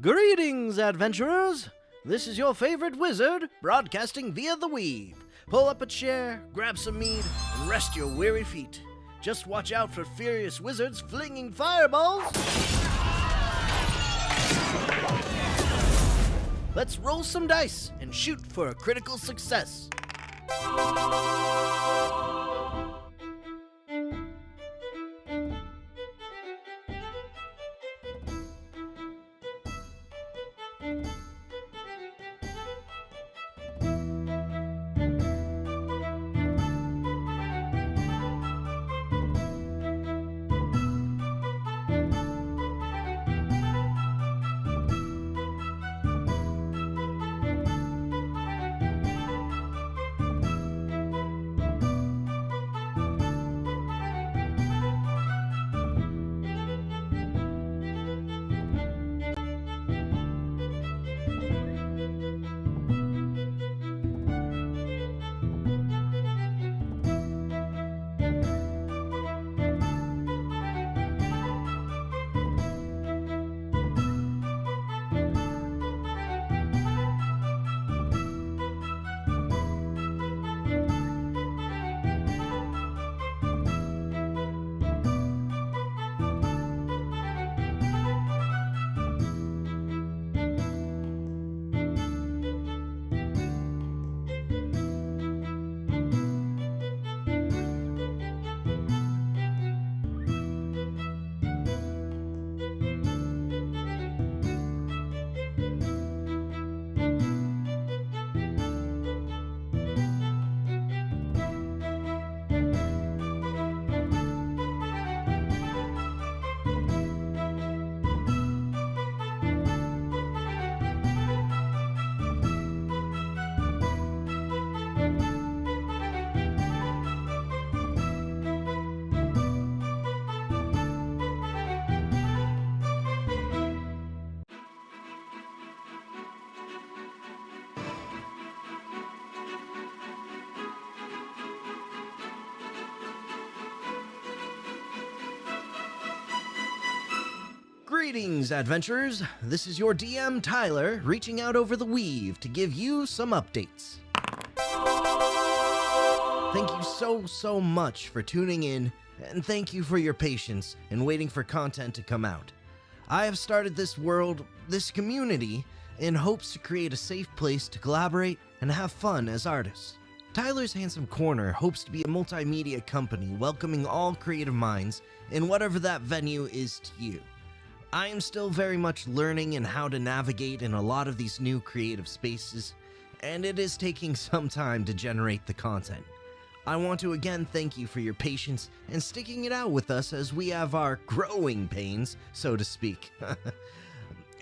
Greetings, adventurers! This is your favorite wizard, broadcasting via the weave. Pull up a chair, grab some mead, and rest your weary feet. Just watch out for furious wizards flinging fireballs. Let's roll some dice and shoot for a critical success. Greetings, adventurers! This is your DM, Tyler, reaching out over the weave to give you some updates. Thank you so much for tuning in, and thank you for your patience in waiting for content to come out. I have started this community, in hopes to create a safe place to collaborate and have fun as artists. Tyler's Handsome Corner hopes to be a multimedia company welcoming all creative minds in whatever that venue is to you. I am still very much learning in how to navigate in a lot of these new creative spaces, and it is taking some time to generate the content. I want to again thank you for your patience and sticking it out with us as we have our growing pains, so to speak.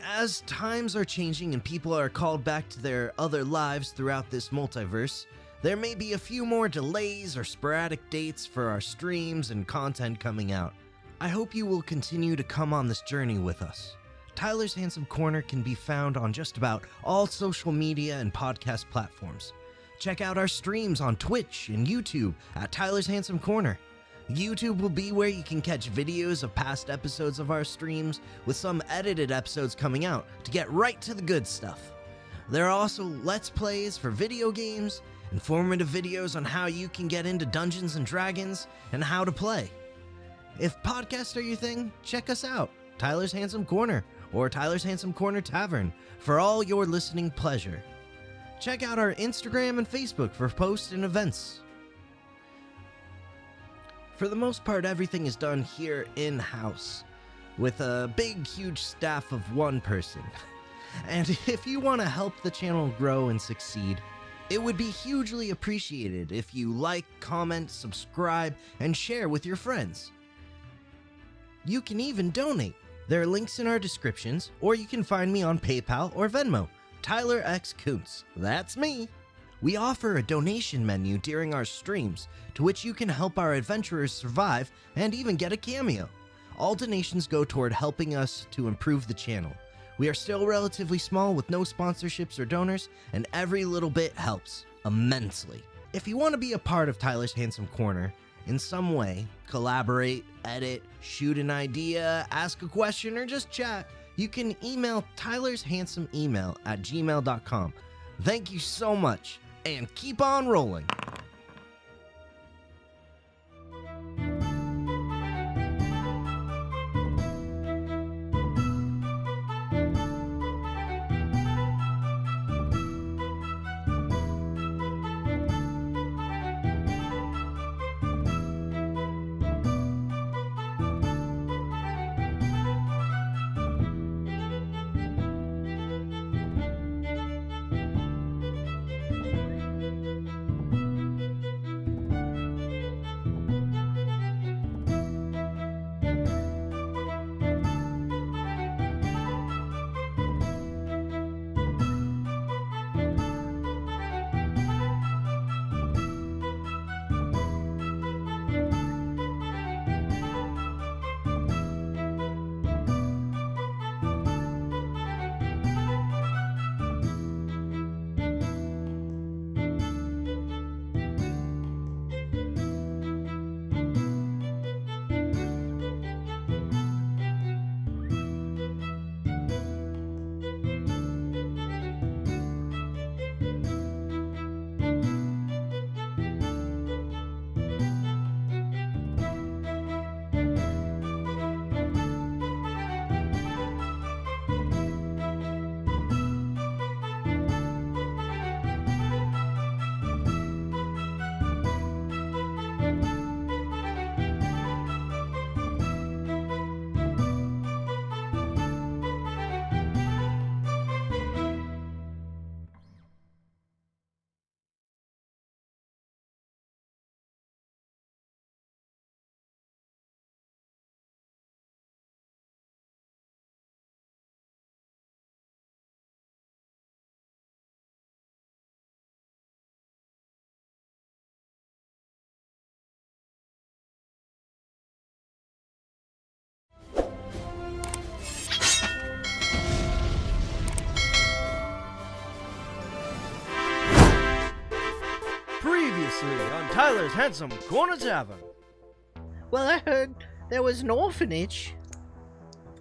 As times are changing and people are called back to their other lives throughout this multiverse, there may be a few more delays or sporadic dates for our streams and content coming out. I hope you will continue to come on this journey with us. Tyler's Handsome Corner can be found on just about all social media and podcast platforms. Check out our streams on Twitch and YouTube at Tyler's Handsome Corner. YouTube will be where you can catch videos of past episodes of our streams, with some edited episodes coming out to get right to the good stuff. There are also Let's Plays for video games, informative videos on how you can get into Dungeons & Dragons, and how to play. If podcasts are your thing, check us out, Tyler's Handsome Corner or Tyler's Handsome Corner Tavern, for all your listening pleasure. Check out our Instagram and Facebook for posts and events. For the most part, everything is done here in-house, with a big, huge staff of one person. And if you want to help the channel grow and succeed, it would be hugely appreciated if you like, comment, subscribe, and share with your friends. You can even donate. There are links in our descriptions, or you can find me on PayPal or Venmo, Tyler X-Koontz. That's me. We offer a donation menu during our streams, to which you can help our adventurers survive and even get a cameo. All donations go toward helping us to improve the channel. We are still relatively small with no sponsorships or donors, and every little bit helps immensely. If you want to be a part of Tyler's Handsome Corner in some way, collaborate, edit, shoot an idea, ask a question, or just chat, you can email tylershandsomeemail@gmail.com. Thank you so much, and keep on rolling. Previously on Tyler's Handsome Corner Tavern. Well, I heard there was an orphanage.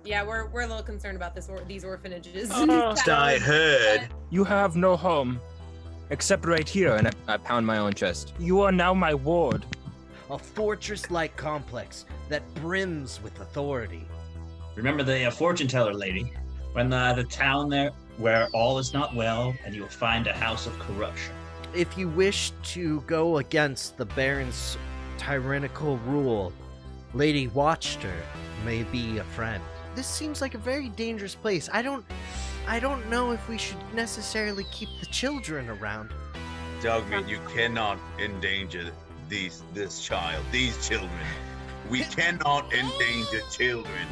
Yeah, we're a little concerned about these orphanages. I heard. You have no home, except right here, and I pound my own chest. You are now my ward. A fortress-like complex that brims with authority. Remember the fortune teller lady? When the town there where all is not well, and you will find a house of corruption. If you wish to go against the Baron's tyrannical rule, Lady Watchter may be a friend. This seems like a very dangerous place. I don't know if we should necessarily keep the children around. Dogmeat, you cannot endanger these children. We cannot endanger children.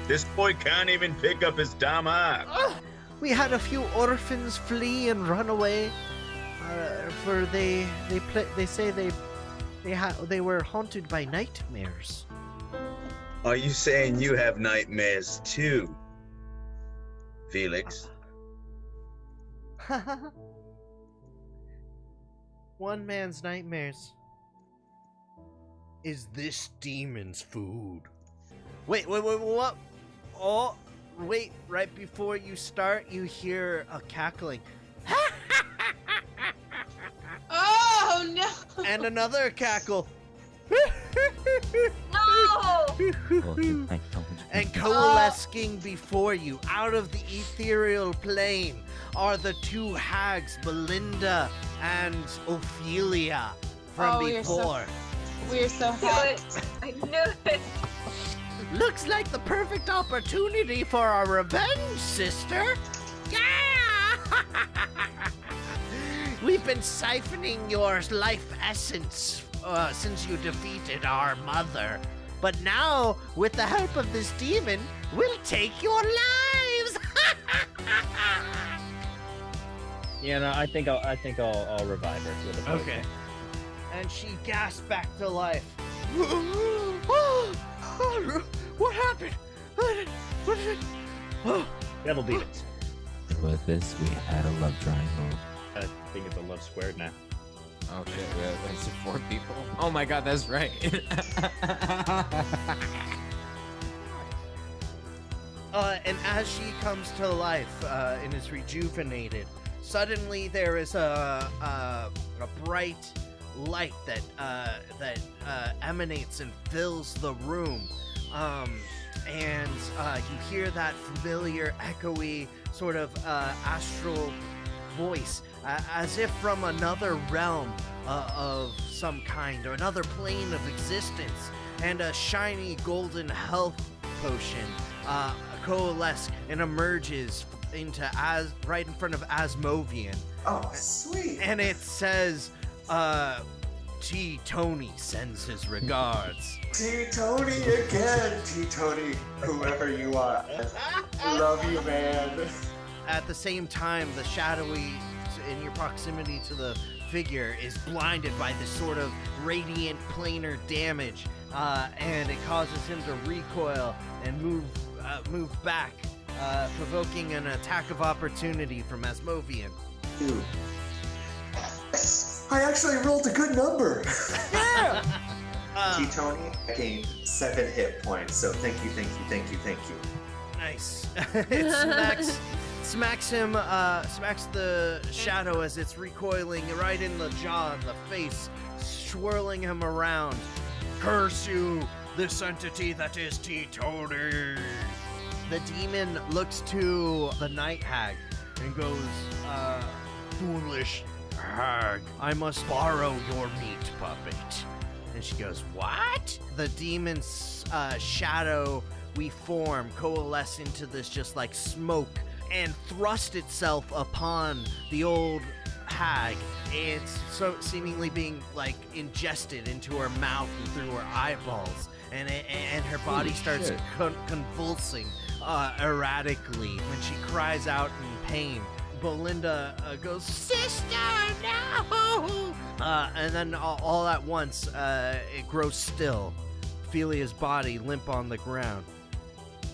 This boy can't even pick up his damn axe. We had a few orphans flee and run away. For they say they were haunted by nightmares. Are you saying you have nightmares too, Felix? One man's nightmares is this demon's food. Wait, what? Oh, wait, right before you start, you hear a cackling. Oh no! And another cackle. No! And coalescing before you, out of the ethereal plane, are the two hags, Belinda and Ophelia, from before. We're so happy. I knew it. Looks like the perfect opportunity for a revenge, sister. Yeah! We've been siphoning your life essence since you defeated our mother. But now, with the help of this demon, we'll take your lives. Yeah, no, I think I'll revive her with a potion. Okay. And she gasped back to life. What happened? What did it? Oh. That'll beat it. With this, we had a love triangle. I think it's a love squared now. Oh shit, it's 4 people? Oh my god, that's right. And as she comes to life and is rejuvenated, suddenly there is a bright light that emanates and fills the room. And you hear that familiar, echoey, sort of astral voice, as if from another realm of some kind, or another plane of existence, and a shiny golden health potion coalesce and emerges into right in front of Asmovian. Oh, sweet. And it says, T. Tony sends his regards. T. Tony again. T. Tony, whoever you are. Love you, man. At the same time, the shadowy in your proximity to the figure is blinded by this sort of radiant planar damage, and it causes him to recoil and move back, provoking an attack of opportunity from Asmovian. Dude. I actually rolled a good number. Yeah! T-Tony, I gained 7 hit points, so thank you. Nice. It smacks the shadow as it's recoiling right in the jaw and the face, swirling him around. Curse you, this entity that is T-Tony. The demon looks to the night hag and goes, foolish hag, I must borrow your meat puppet. And she goes, what? The demon's shadowy form coalesce into this just like smoke and thrust itself upon the old hag. It's so seemingly being like ingested into her mouth and through her eyeballs, and her body starts convulsing erratically when she cries out in pain. Belinda goes, sister, no! And then all at once, it grows still. Ophelia's body limp on the ground.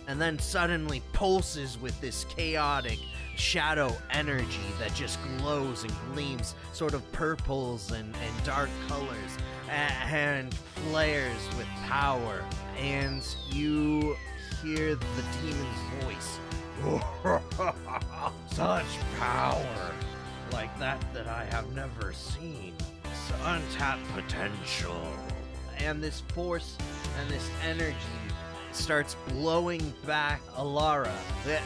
And then suddenly pulses with this chaotic shadow energy that just glows and gleams, sort of purples and dark colors, and flares with power. And you hear the demon's voice. Such power, like that I have never seen. Untapped potential. And this force and this energy starts blowing back Alara.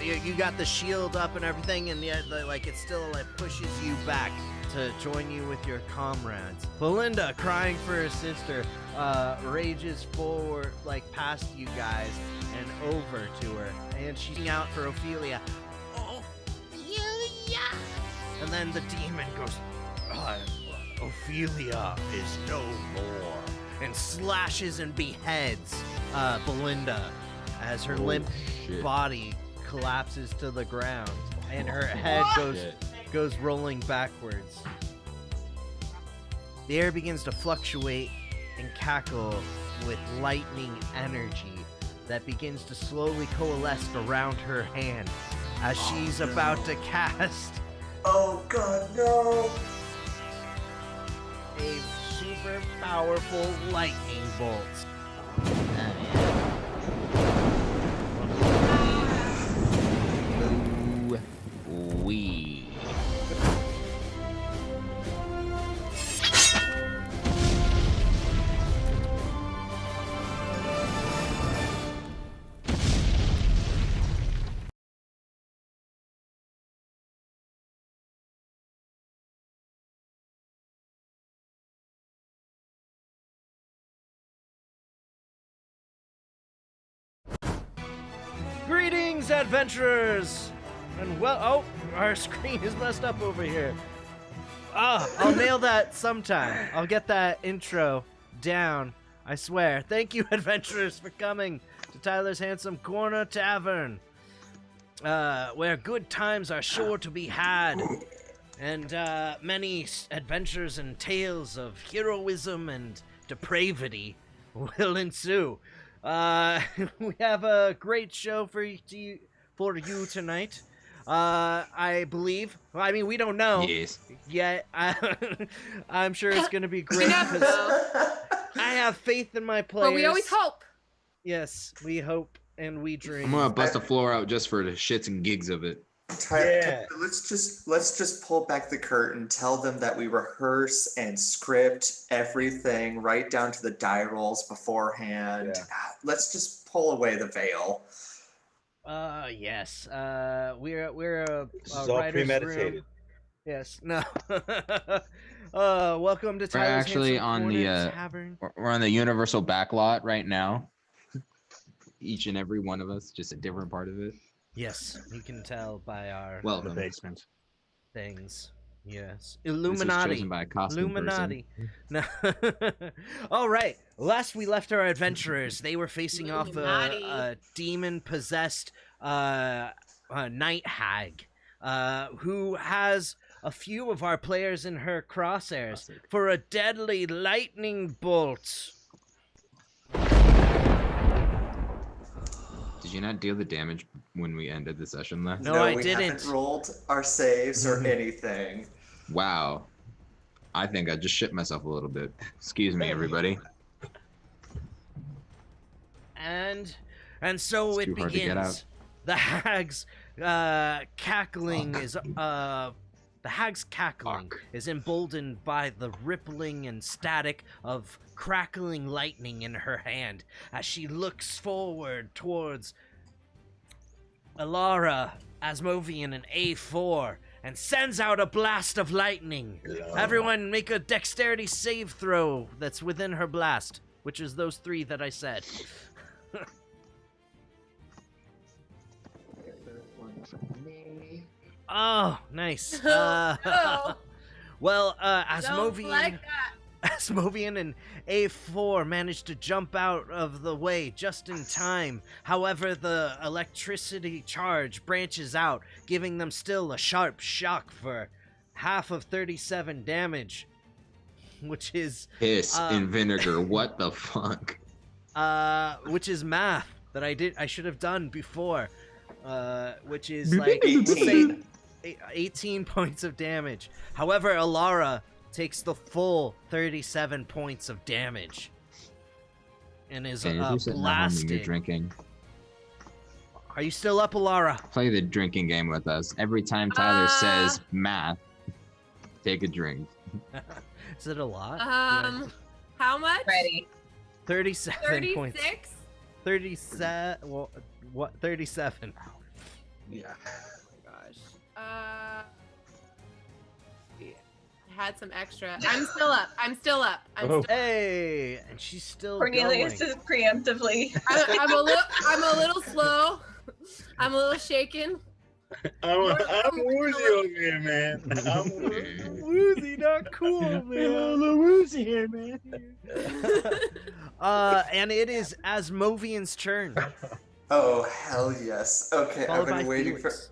You got the shield up and everything, and yet like it still like pushes you back to join you with your comrades. Belinda, crying for her sister, rages forward, like past you guys and over to her, and she's out for Ophelia. Ophelia! And then the demon goes, Ophelia is no more, and slashes and beheads Belinda as her limp body collapses to the ground, and her head goes rolling backwards. The air begins to fluctuate and cackle with lightning energy that begins to slowly coalesce around her hand as she's about to cast. Oh god, no! A super powerful lightning bolt. Wee. Greetings, adventurers! And our screen is messed up over here. I'll nail that sometime. I'll get that intro down, I swear. Thank you, adventurers, for coming to Tyler's Handsome Corner Tavern, where good times are sure to be had, and many adventures and tales of heroism and depravity will ensue. We have a great show for you tonight. I believe. I mean, we don't know. Yes. Yet. I'm sure it's going to be great because I have faith in my players. But we always hope. Yes, we hope and we drink. I'm gonna bust the floor out just for the shits and gigs of it. Let's just pull back the curtain, tell them that we rehearse and script everything right down to the die rolls beforehand. Yeah. Let's just pull away the veil. Yes. We're a This is all writer's premeditated. room. Yes. No. Welcome to We're actually on the Tavern. we're on the Universal backlot right now. Each and every one of us, just a different part of it. Yes, you can tell by our Welcome. Basement. things. Yes. This was Illuminati. chosen by a costume Illuminati. No. All right. Last we left our adventurers, they were facing off a demon-possessed night hag, who has a few of our players in her crosshairs for a deadly lightning bolt. Did you not deal the damage when we ended the session last? No, I we didn't. haven't rolled our saves or anything. Wow. I think I just shit myself a little bit. Excuse me, everybody. And so It's it too hard to get out. begins. The hag's cackling is is emboldened by the rippling and static of crackling lightning in her hand as she looks forward towards Alara, Asmovian, and A4 and sends out a blast of lightning. Everyone make a dexterity save throw that's within her blast, which is those 3 that I said. Oh, nice. No. Well, Don't like that. Asmovian and A4 managed to jump out of the way just in time. However, the electricity charge branches out, giving them still a sharp shock for half of 37 damage, which is Piss and vinegar. What the fuck? which is math that I should have done before. Which is like we'll say 18 points of damage. However, Alara takes the full 37 points of damage and is Okay, if you're sitting at home and blasted. you're drinking, Are you still up, Alara? play the drinking game with us. Every time Tyler says math, take a drink. Is it a lot? How much? Ready. 37 points. 36? 37. Well, what? 37. Yeah. Had some extra. I'm still up. I'm still up. Hey, and she's still Cornelius going. is preemptively. I'm a little slow. I'm a little shaken. I'm woozy over here, man. I'm woozy, not cool, man. a little woozy here, man. And it is Asmovian's turn. Oh, hell yes. Okay, Followed I've by been waiting Felix.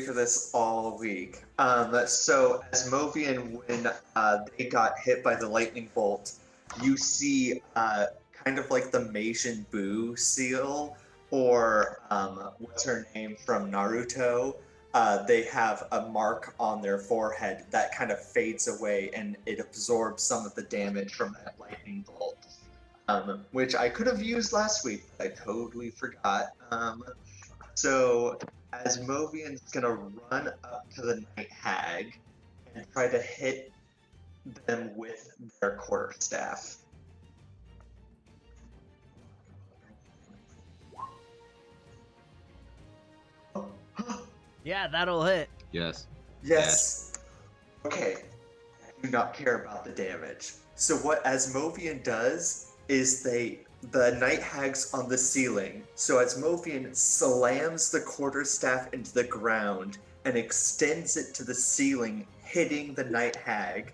for this all week. So as Movian, when they got hit by the lightning bolt, you see kind of like the Majin Buu seal, or what's her name from Naruto. They have a mark on their forehead that kind of fades away, and it absorbs some of the damage from that lightning bolt. Which I could have used last week, but I totally forgot. So Asmovian's gonna run up to the Night Hag and try to hit them with their quarterstaff. Yeah, that'll hit. Yes. Yes. Okay. I do not care about the damage. So what Asmovian does is the Night Hag's on the ceiling. So Asmovian slams the quarterstaff into the ground and extends it to the ceiling, hitting the Night Hag,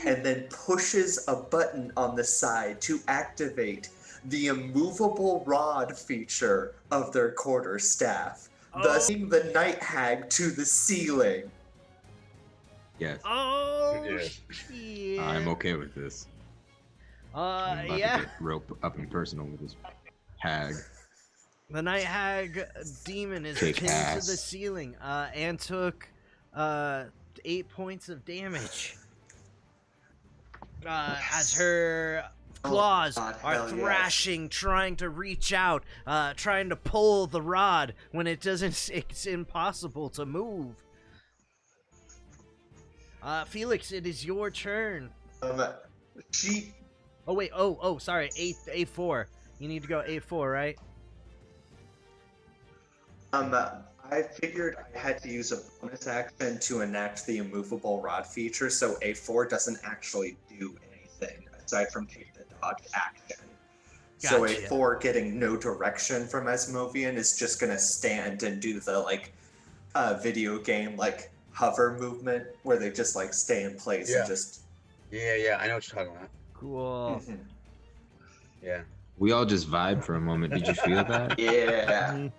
and then pushes a button on the side to activate the immovable rod feature of their quarterstaff, thus bringing the Night Hag to the ceiling. Yes. Oh, Yes. shit. I'm okay with this. I'm about Yeah. to get rope up and personal with this hag. The Night Hag demon is Kick pinned ass. to the ceiling and took 8 points of damage. As her claws God, are hell yes. thrashing, trying to reach out, trying to pull the rod when it's impossible to move. Felix, it is your turn. She. Oh wait, sorry, A4. You need to go A4, right? I figured I had to use a bonus action to enact the immovable rod feature, so A4 doesn't actually do anything aside from take the dodge action. So Gotcha. A4 getting no direction from Asmovian is just gonna stand and do the video game hover movement where they just stay in place and just. Yeah, I know what you're talking about. Cool. Yeah. We all just vibe for a moment. Did you feel that? Yeah.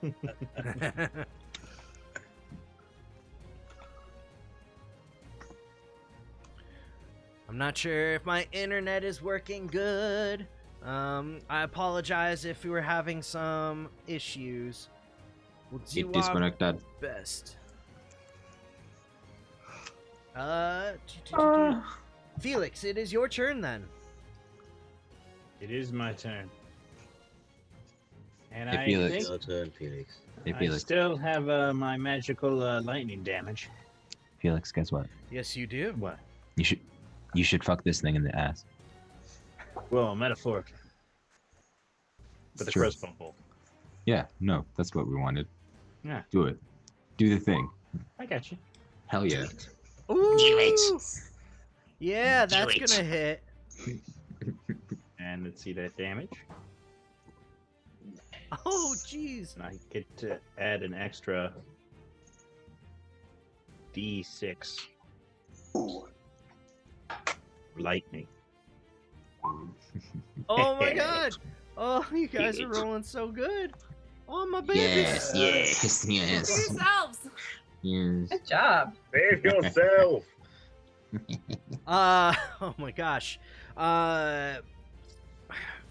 I'm not sure if my internet is working good. I apologize if we were having some issues. We'll do It disconnected. our best. Felix, it is your turn then. It is my turn. And Hey, I Felix. think Your turn, Felix. Hey, I Felix. still have my magical lightning damage. Felix, guess what? Yes, you do. What? You should fuck this thing in the ass. Well, metaphorically. With a Sure. crossbow bolt. Yeah, no, that's what we wanted. Yeah. Do it. Do the thing. I got you. Hell yeah. Ooh! Yeah, that's gonna hit. And let's see that damage. Oh, jeez. And I get to add an extra D6 Ooh. lightning. Oh my god. Oh, you guys are rolling so good. Oh, my babies. Yes. Yourselves. Yes. Good job. Save yourself. Oh my gosh.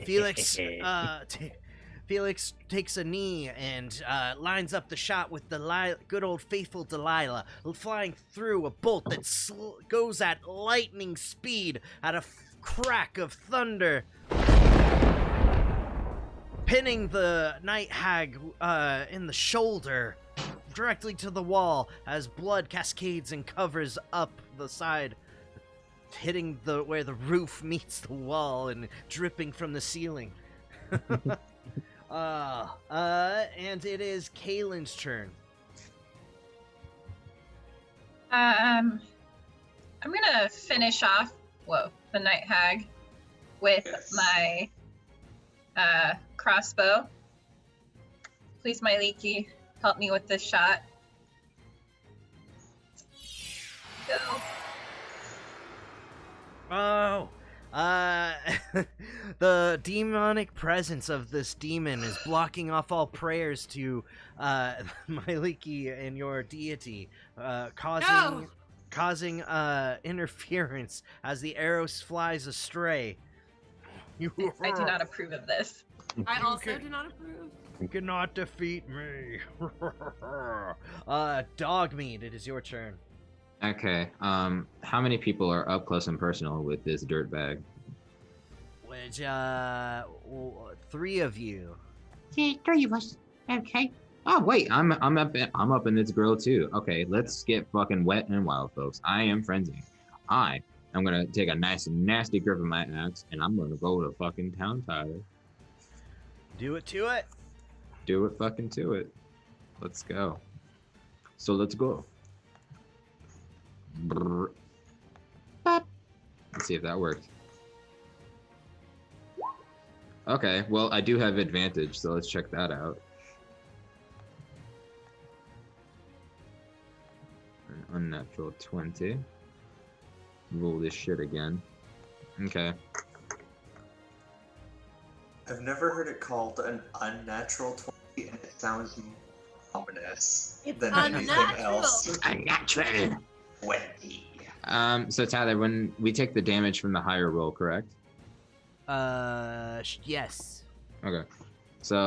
Felix, Felix takes a knee and lines up the shot with good old faithful Delilah, flying through a bolt that goes at lightning speed at a crack of thunder, pinning the night hag in the shoulder directly to the wall as blood cascades and covers up the side, hitting where the roof meets the wall and dripping from the ceiling. And it is Kaylin's turn. I'm gonna finish off the night hag with my crossbow. Please, my leaky, help me with this shot. Go. Oh, the demonic presence of this demon is blocking off all prayers to Myliki and your deity, causing interference as the arrow flies astray. I do not approve of this. I also do not approve. You cannot defeat me. Dogmeat, it is your turn. Okay. How many people are up close and personal with this dirtbag? Which, 3 of you. Yeah, 3 of us. Okay. Oh wait, I'm up in this grill too. Okay, let's get fucking wet and wild, folks. I am frenzy. I am gonna take a nice nasty grip of my axe and I'm gonna go to fucking town Tyler. Do it to it. Do it fucking to it. Let's go. So let's go. Brrr. Let's see if that worked. Okay, well, I do have advantage, so let's check that out. An unnatural 20. Roll this shit again. Okay. I've never heard it called an unnatural 20, and it sounds more ominous than anything else. Unnatural. 20. So Tyler, when we take the damage from the higher roll, correct? Yes. Okay. So,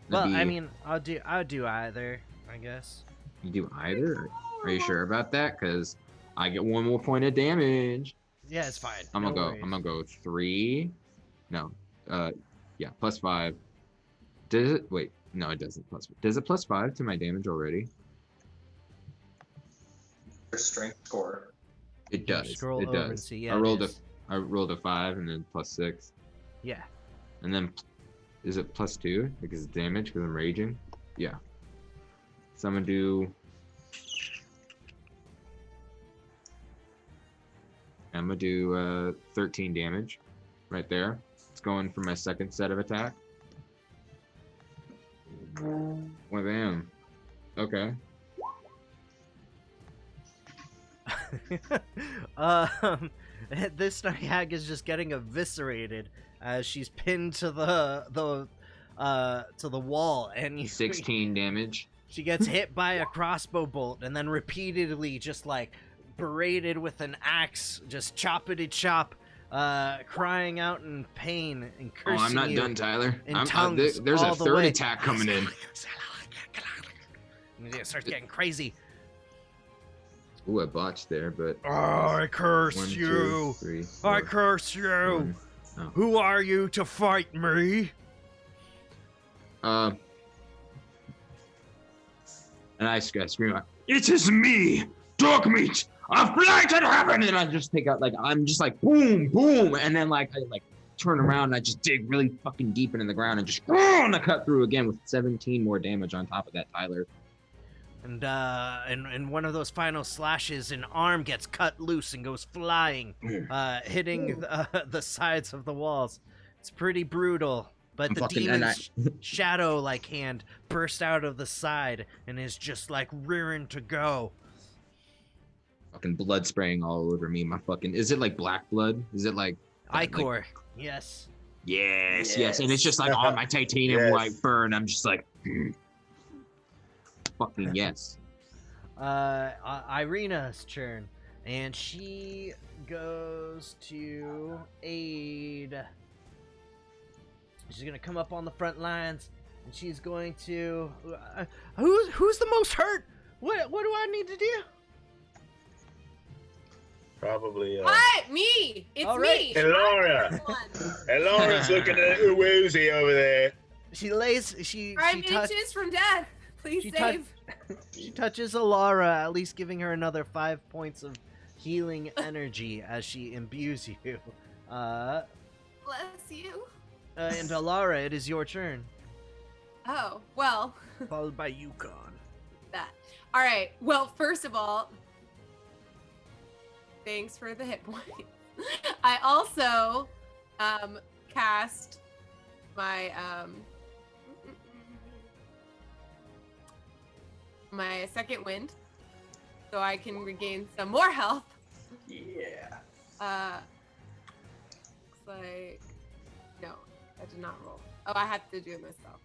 Well, maybe I mean, I'll do either, I guess. you do either? Are you sure about that? Because I get 1 more point of damage. Yeah, it's fine. I'm No gonna worries. go 3 No. Yeah, +5. Does it? Wait, no, it doesn't. Does it +5 to my damage already? Your strength score. It does. Scroll it over does. and see. Yeah, I rolled a 5 and then +6. Yeah. And then, is it +2 because it's damage because I'm raging? Yeah. So I'm gonna do. I'm gonna do 13 damage, right there. It's going for my second set of attack. Well, damn. Okay. This Hag is just getting eviscerated as she's pinned to the wall, and 16 damage. She gets hit by a crossbow bolt, and then repeatedly just like berated with an axe, just choppity chop, crying out in pain and cursing. Oh, I'm not you done, Tyler. in tongues There's all a the third way. attack coming in. And it starts getting crazy. Ooh, I botched there, but. I curse 1, you! 2, 3, I 4, curse you! 1. Oh. Who are you to fight me? And I scream out, "It is me, dog meat, of blighted heaven!" And I just take out, like, I'm just like, boom, boom, and then like I like turn around and I just dig really fucking deep into the ground and just and I cut through again with 17 more damage on top of that, Tyler. And one of those final slashes, an arm gets cut loose and goes flying, hitting the sides of the walls. It's pretty brutal. But the demon's shadow-like hand burst out of the side and is just like rearing to go. Fucking blood spraying all over me. My fucking, is it like black blood? Is it like Ichor? Like, yes. Yes. And it's just like on my titanium white fur, and I'm just like, fucking yes. Irina's turn, and she goes to aid. She's gonna come up on the front lines, and she's going to. Who's the most hurt? What do I need to do? Probably. What? Me? It's me. Hey, Laura. Hey, Laura's looking at woozy over there. She lays. 5 inches from death. Please save. She touches Alara, at least giving her another 5 points of healing energy as she imbues you. Bless you. And Alara, it is your turn. Oh, well. Followed by Yukon. That. All right. Well, first of all, thanks for the hit point. I also cast my my second wind, so I can regain some more health. Yeah. Looks like no, I did not roll. Oh, I have to do it myself.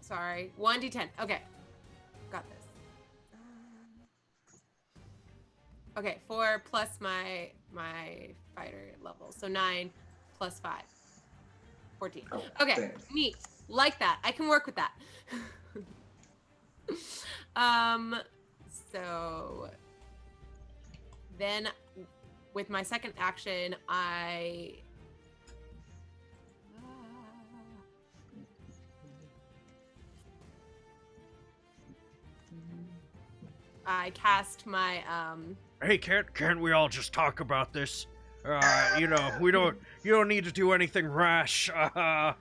Sorry, 1d10. Okay, got this. Okay, 4 plus my fighter level, so 9 plus 5, 14. Okay, thanks. neat. Like that. I can work with that. So then with my second action, I cast my Hey, can't we all just talk about this? You know, you don't need to do anything rash. You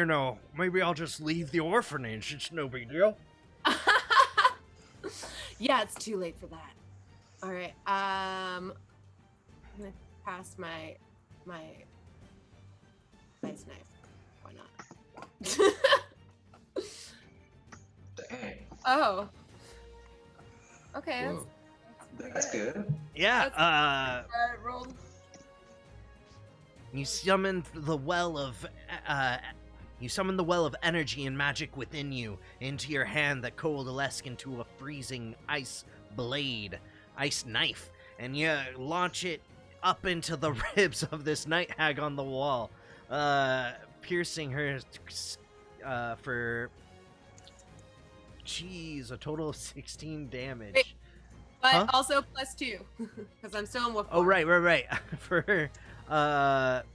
know, maybe I'll just leave the orphanage. It's no big deal. Yeah, it's too late for that. All right. I'm gonna pass my nice knife. Why not? Dang. Oh. Okay. That's good. Yeah. Rolled. You summoned the well of energy and magic within you into your hand that coalesce into a freezing ice blade, ice knife, and you launch it up into the ribs of this night hag on the wall, piercing her for a total of 16 damage. Wait, But also +2 because I'm still in wolf. Oh, right. For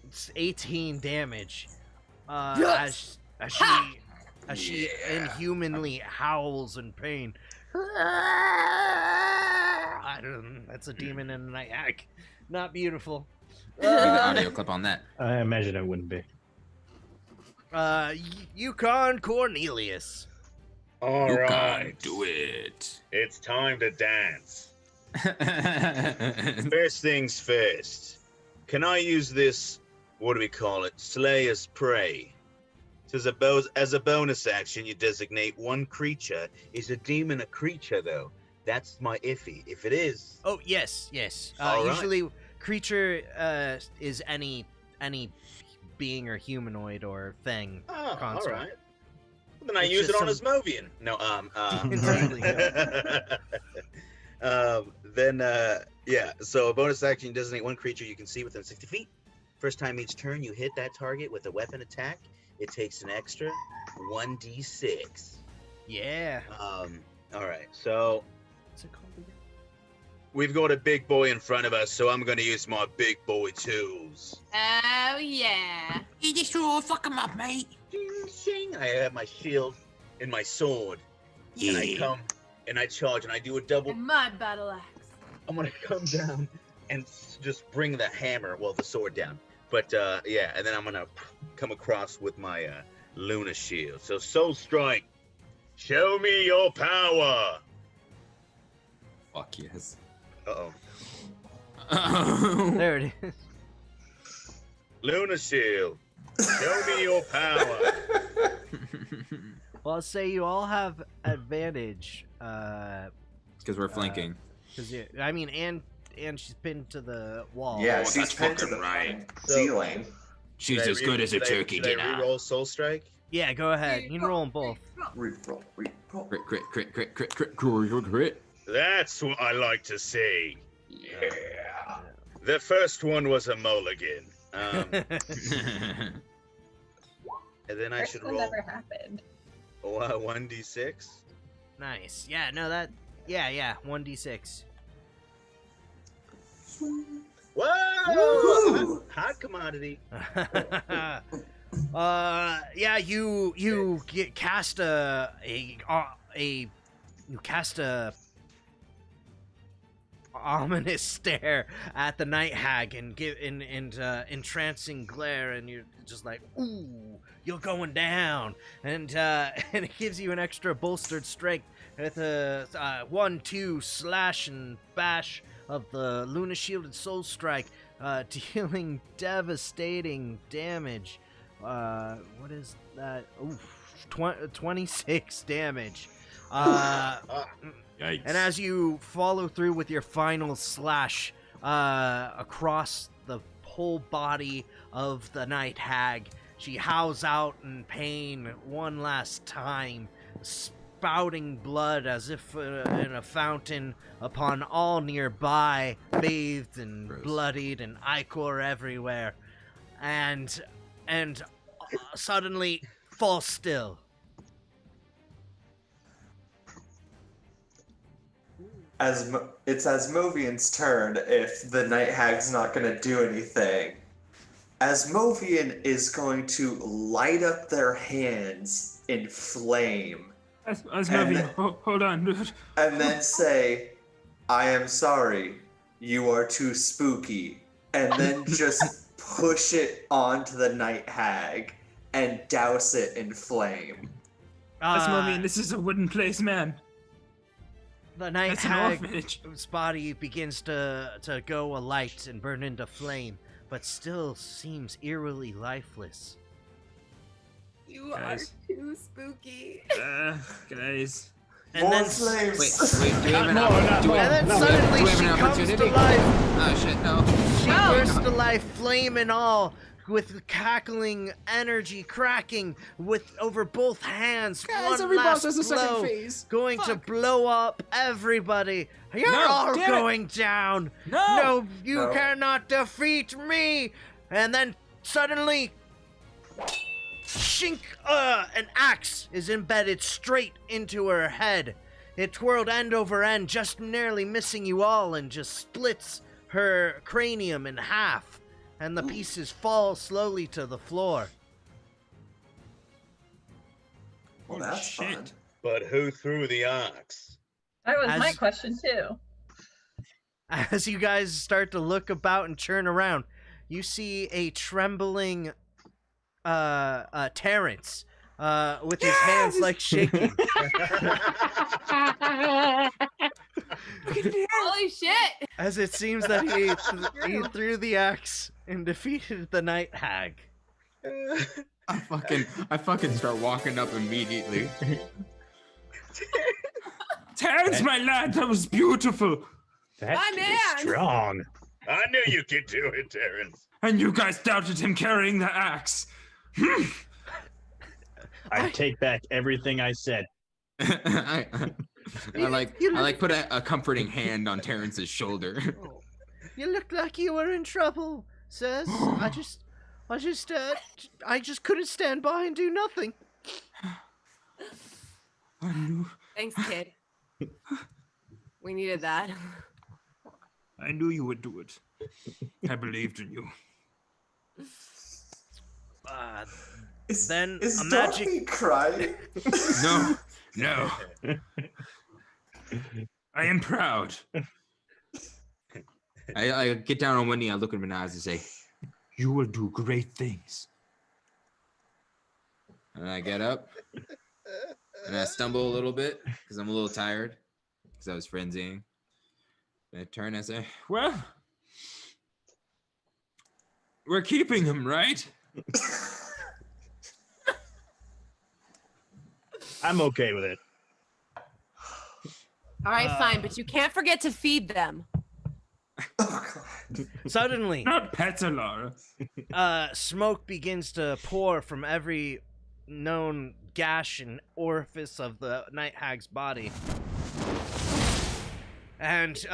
it's 18 damage. Yes! As she inhumanly howls in pain. That's a demon in a night hag. Not beautiful. Bring the audio clip on that. I imagine it wouldn't be. Yukon Cornelius. All You right. can do it. It's time to dance. First things first. Can I use this, what do we call it, Slayer's Prey? Says as a bonus action, you designate one creature. Is a demon a creature, though? That's my iffy. If it is... Oh, yes. All right. Usually, creature is any being or humanoid or thing. Oh, all construct. right. Well, then I It's use it just on some- Asmovian. No, Exactly. yeah, so a bonus action, you designate one creature you can see within 60 feet. First time each turn, you hit that target with a weapon attack. It takes an extra 1d6. Yeah. All right, so What's it called again? we've got a big boy in front of us, so I'm going to use my big boy tools. Oh yeah. You just all fuck him up, mate. Shing. I have my shield and my sword. Yeah. And I come and I charge and I do a double. And my battle axe. I'm gonna come down and just bring the hammer, well, the sword down. But yeah, and then I'm gonna come across with my Luna shield. So Soul Strike, show me your power. Fuck yes. Uh-oh. There it is. Luna shield, show me your power. Well, I'll say you all have advantage. Because we're flanking. Because I mean, and she's pinned to the wall. Yeah, Oh, she's that's pinned to fucking the right. ceiling. She's Should I as good as a should I- turkey should I dinner. Reroll Soul Strike. Yeah, go ahead. You can roll them both. Reroll. Crit. That's what I like to see. Yeah. The first one was a mulligan. And then I First should one roll never happened. 1d6. Nice. Yeah. No, that. Yeah. 1d6. Whoa! Hot commodity. Yeah. You cast a ominous stare at the night hag and give in entrancing glare, and you're just like, ooh, you're going down, and it gives you an extra bolstered strength with a 1-2 slash and bash of the Luna Shielded Soul Strike, dealing devastating damage. What is that? Oof, 26 damage. Yikes. And as you follow through with your final slash across the whole body of the night hag, she howls out in pain one last time, spouting blood as if in a fountain upon all nearby, bathed and Gross. bloodied and ichor everywhere, and suddenly falls still. It's Asmovian's turn if the Night Hag's not going to do anything. Asmovian is going to light up their hands in flame. Hold on, dude. And then say, I am sorry, you are too spooky. And then just push it onto the Night Hag and douse it in flame. This is a wooden place, man. The night That's an hag's orphanage. body begins to go alight and burn into flame, but still seems eerily lifeless. You Guys. are too spooky. Guys. And More then, flames! Wait, do we have an No, opportunity? not and then no, suddenly do we have she an comes to opportunity? life. Oh shit, no. She No. bursts to life, flame and all, with cackling energy cracking with over both hands. Guys, One every boss last has a second blow, phase. going to Fuck. blow up everybody. You're No, all damn it. going down. No. No, you No. cannot defeat me. And then suddenly, shink! An axe is embedded straight into her head. it twirled end over end, just narrowly missing you all, and just splits her cranium in half, and the pieces fall slowly to the floor. Well, that's fun. But who threw the ox? That was my question too. As you guys start to look about and turn around, you see a trembling Terrence with his hands like shaking. Holy shit! As it seems that he threw the axe and defeated the night hag. I fucking start walking up immediately. Terrence, my lad, that was beautiful. My man! Strong. I knew you could do it, Terrence. And you guys doubted him carrying the axe. I take back everything I said. I put a comforting hand on Terrence's shoulder. You looked like you were in trouble, sirs. I just couldn't stand by and do nothing. Thanks, kid. We needed that. I knew you would do it. I believed in you. Is magic. Dorothy crying? No. I am proud. I get down on one knee, I look him in the eyes and say, "You will do great things." And I get up and I stumble a little bit because I'm a little tired because I was frenzying. And I turn and I say, "Well, we're keeping him, right?" I'm okay with it. All right, fine, but you can't forget to feed them. Suddenly, not pets, Alara. Smoke begins to pour from every known gash and orifice of the night hag's body, and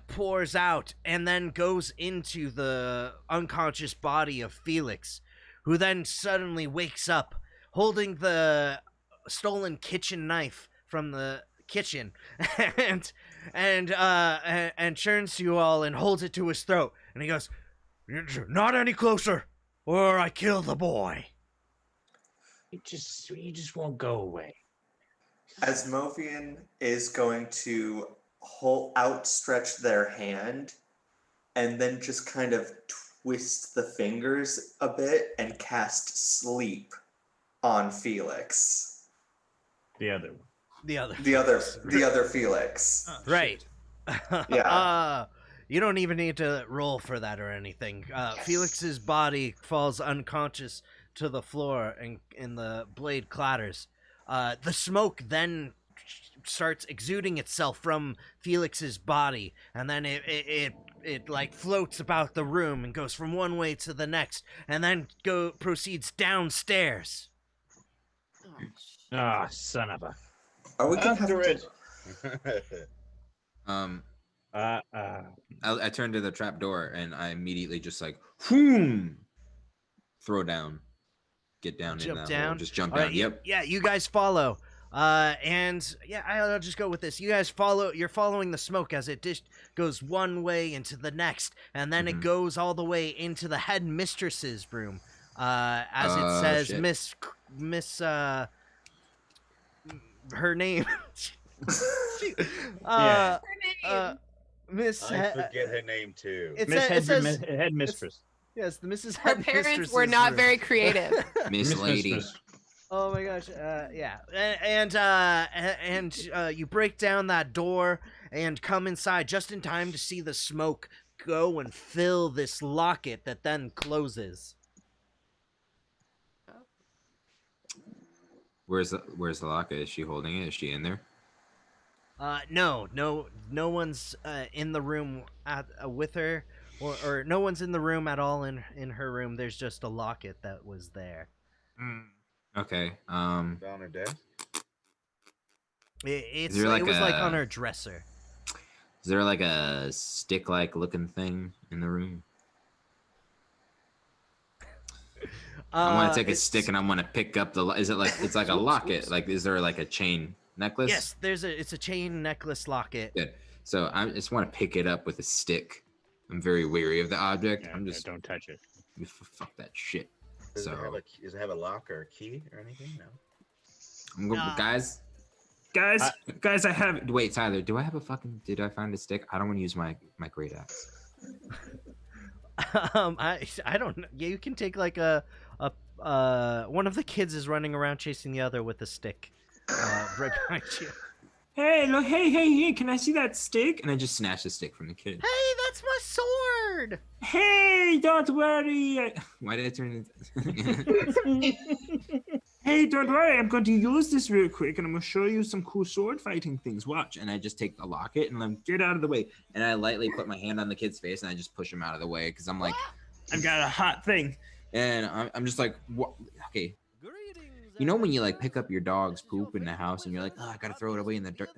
pours out, and then goes into the unconscious body of Felix, who then suddenly wakes up, holding the stolen kitchen knife from the kitchen, and turns to you all and holds it to his throat, and he goes, "Not any closer, or I kill the boy." He just won't go away. As Movian is going to outstretch their hand and then just kind of twist the fingers a bit and cast sleep on Felix. The other one. The other Felix. Oh, right. Yeah. You don't even need to roll for that or anything. Felix's body falls unconscious to the floor, and the blade clatters. The smoke then starts exuding itself from Felix's body, and then it like floats about the room and goes from one way to the next, and then proceeds downstairs. Ah, son of a. Are we gonna After it. I turn to the trap door and I immediately just like, whoom, throw down, get down in that hole, just jump down. Yep. Yeah, you guys follow. And yeah, I'll just go with this. You guys follow. You're following the smoke as it just goes one way into the next, and then it goes all the way into the headmistress's room. As it says, shit. Miss. Her name. Her name. Miss. I forget her name too. It Miss says Headmistress. Yes, the Mrs. Her parents were not room. very creative. Miss Lady. Oh my gosh, yeah, and you break down that door and come inside just in time to see the smoke go and fill this locket that then closes. Where's the locket? Is she holding it? Is she in there? No one's in the room with her, or no one's in the room at all in her room. There's just a locket that was there. Okay. On her desk. It was like on her dresser. Is there like a stick-like looking thing in the room? I want to take a stick and I want to pick up the. Is it like it's like a locket? Like, is there like a chain necklace? Yes, it's a chain necklace locket. Good. So I just want to pick it up with a stick. I'm very weary of the object. I'm just don't touch it. Fuck that shit. Does So it have a lock or a key or anything? No. I'm going, guys, I have. Wait, Tyler, do I have a fucking? Did I find a stick? I don't want to use my great axe. I don't know. Yeah, you can take like a one of the kids is running around chasing the other with a stick, right behind you. Hey, look, hey, can I see that stick? And I just snatch the stick from the kid. Hey, that's my sword! Hey, don't worry. Why did I turn it? Hey, don't worry. I'm going to use this real quick, and I'm going to show you some cool sword fighting things. Watch. And I just take the locket, and I'm get out of the way. And I lightly put my hand on the kid's face, and I just push him out of the way, because I'm like, I've got a hot thing. And I'm just like, what? Okay. You know when you like pick up your dog's poop in the house and you're like, oh, I gotta throw it away in the dirt,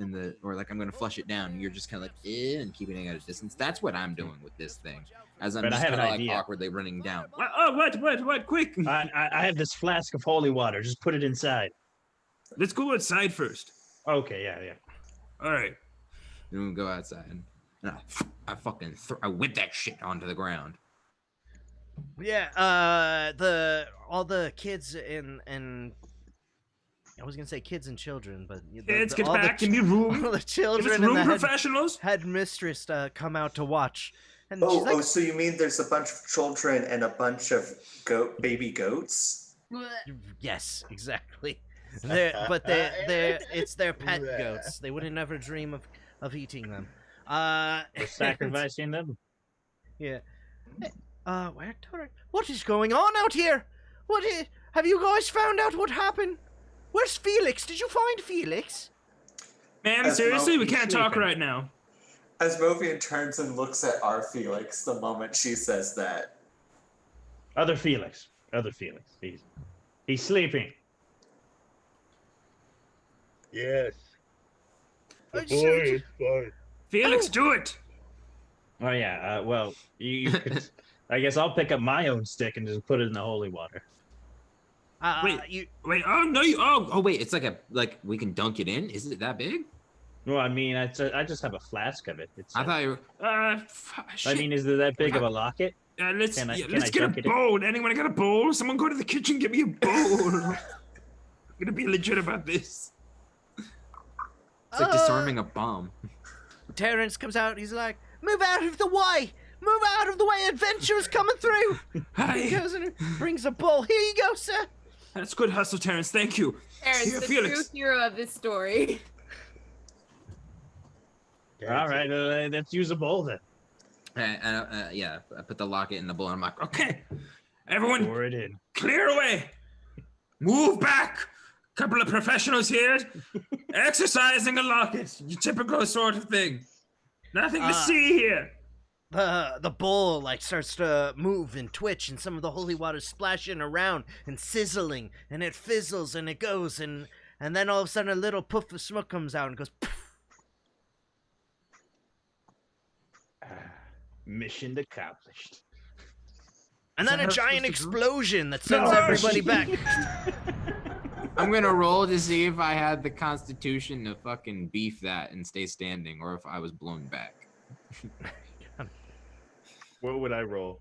or like I'm gonna flush it down. And you're just kind of like, and keeping it at a distance. That's what I'm doing with this thing, as I'm just kind of like awkwardly running down. What? Quick! I have this flask of holy water. Just put it inside. Let's go outside first. Okay, yeah. All right. Then we'll go outside. And I fucking I whip that shit onto the ground. Yeah, all the kids and I was gonna say kids and children, but kids get back in your room. All the children room and the professionals. Headmistress come out to watch. And oh, she's like, so you mean there's a bunch of children and a bunch of baby goats? Yes, exactly. It's their pet goats. They wouldn't ever dream of eating them. Or sacrificing them. Yeah. What is going on out here? Have you guys found out what happened? Where's Felix? Did you find Felix? Ma'am, seriously, we can't talk right now. As Movian turns and looks at our Felix the moment she says that. Other Felix. He's sleeping. Yes. The boy is fine. Felix, do it! Oh yeah, well, you could, I guess I'll pick up my own stick and just put it in the holy water. Wait, wait, it's like we can dunk it in? Is it that big? Well, I mean, I just have a flask of it. I thought you were, I mean, is it that big of a locket? Let's get a bowl. Anyone got a bowl? Someone go to the kitchen, get me a bowl. I'm gonna be legit about this. It's like disarming a bomb. Terrence comes out, he's like, move out of the way! Move out of the way, adventure's coming through! He goes and brings a bowl. Here you go, sir! That's good hustle, Terrence. Thank you. Terrence, the true hero of this story. All right, let's use a bowl then. Yeah, I put the locket in the bowl and I'm like, okay, everyone, pour it in. Clear away. Move back. Couple of professionals here, exercising a locket. Your typical sort of thing. Nothing to see here. The bowl like starts to move and twitch, and some of the holy water splashing around and sizzling, and it fizzles and it goes, and then all of a sudden a little puff of smoke comes out and goes poof. Mission accomplished. And then a giant explosion that sends everybody back. I'm gonna roll to see if I had the constitution to fucking beef that and stay standing, or if I was blown back. What would I roll?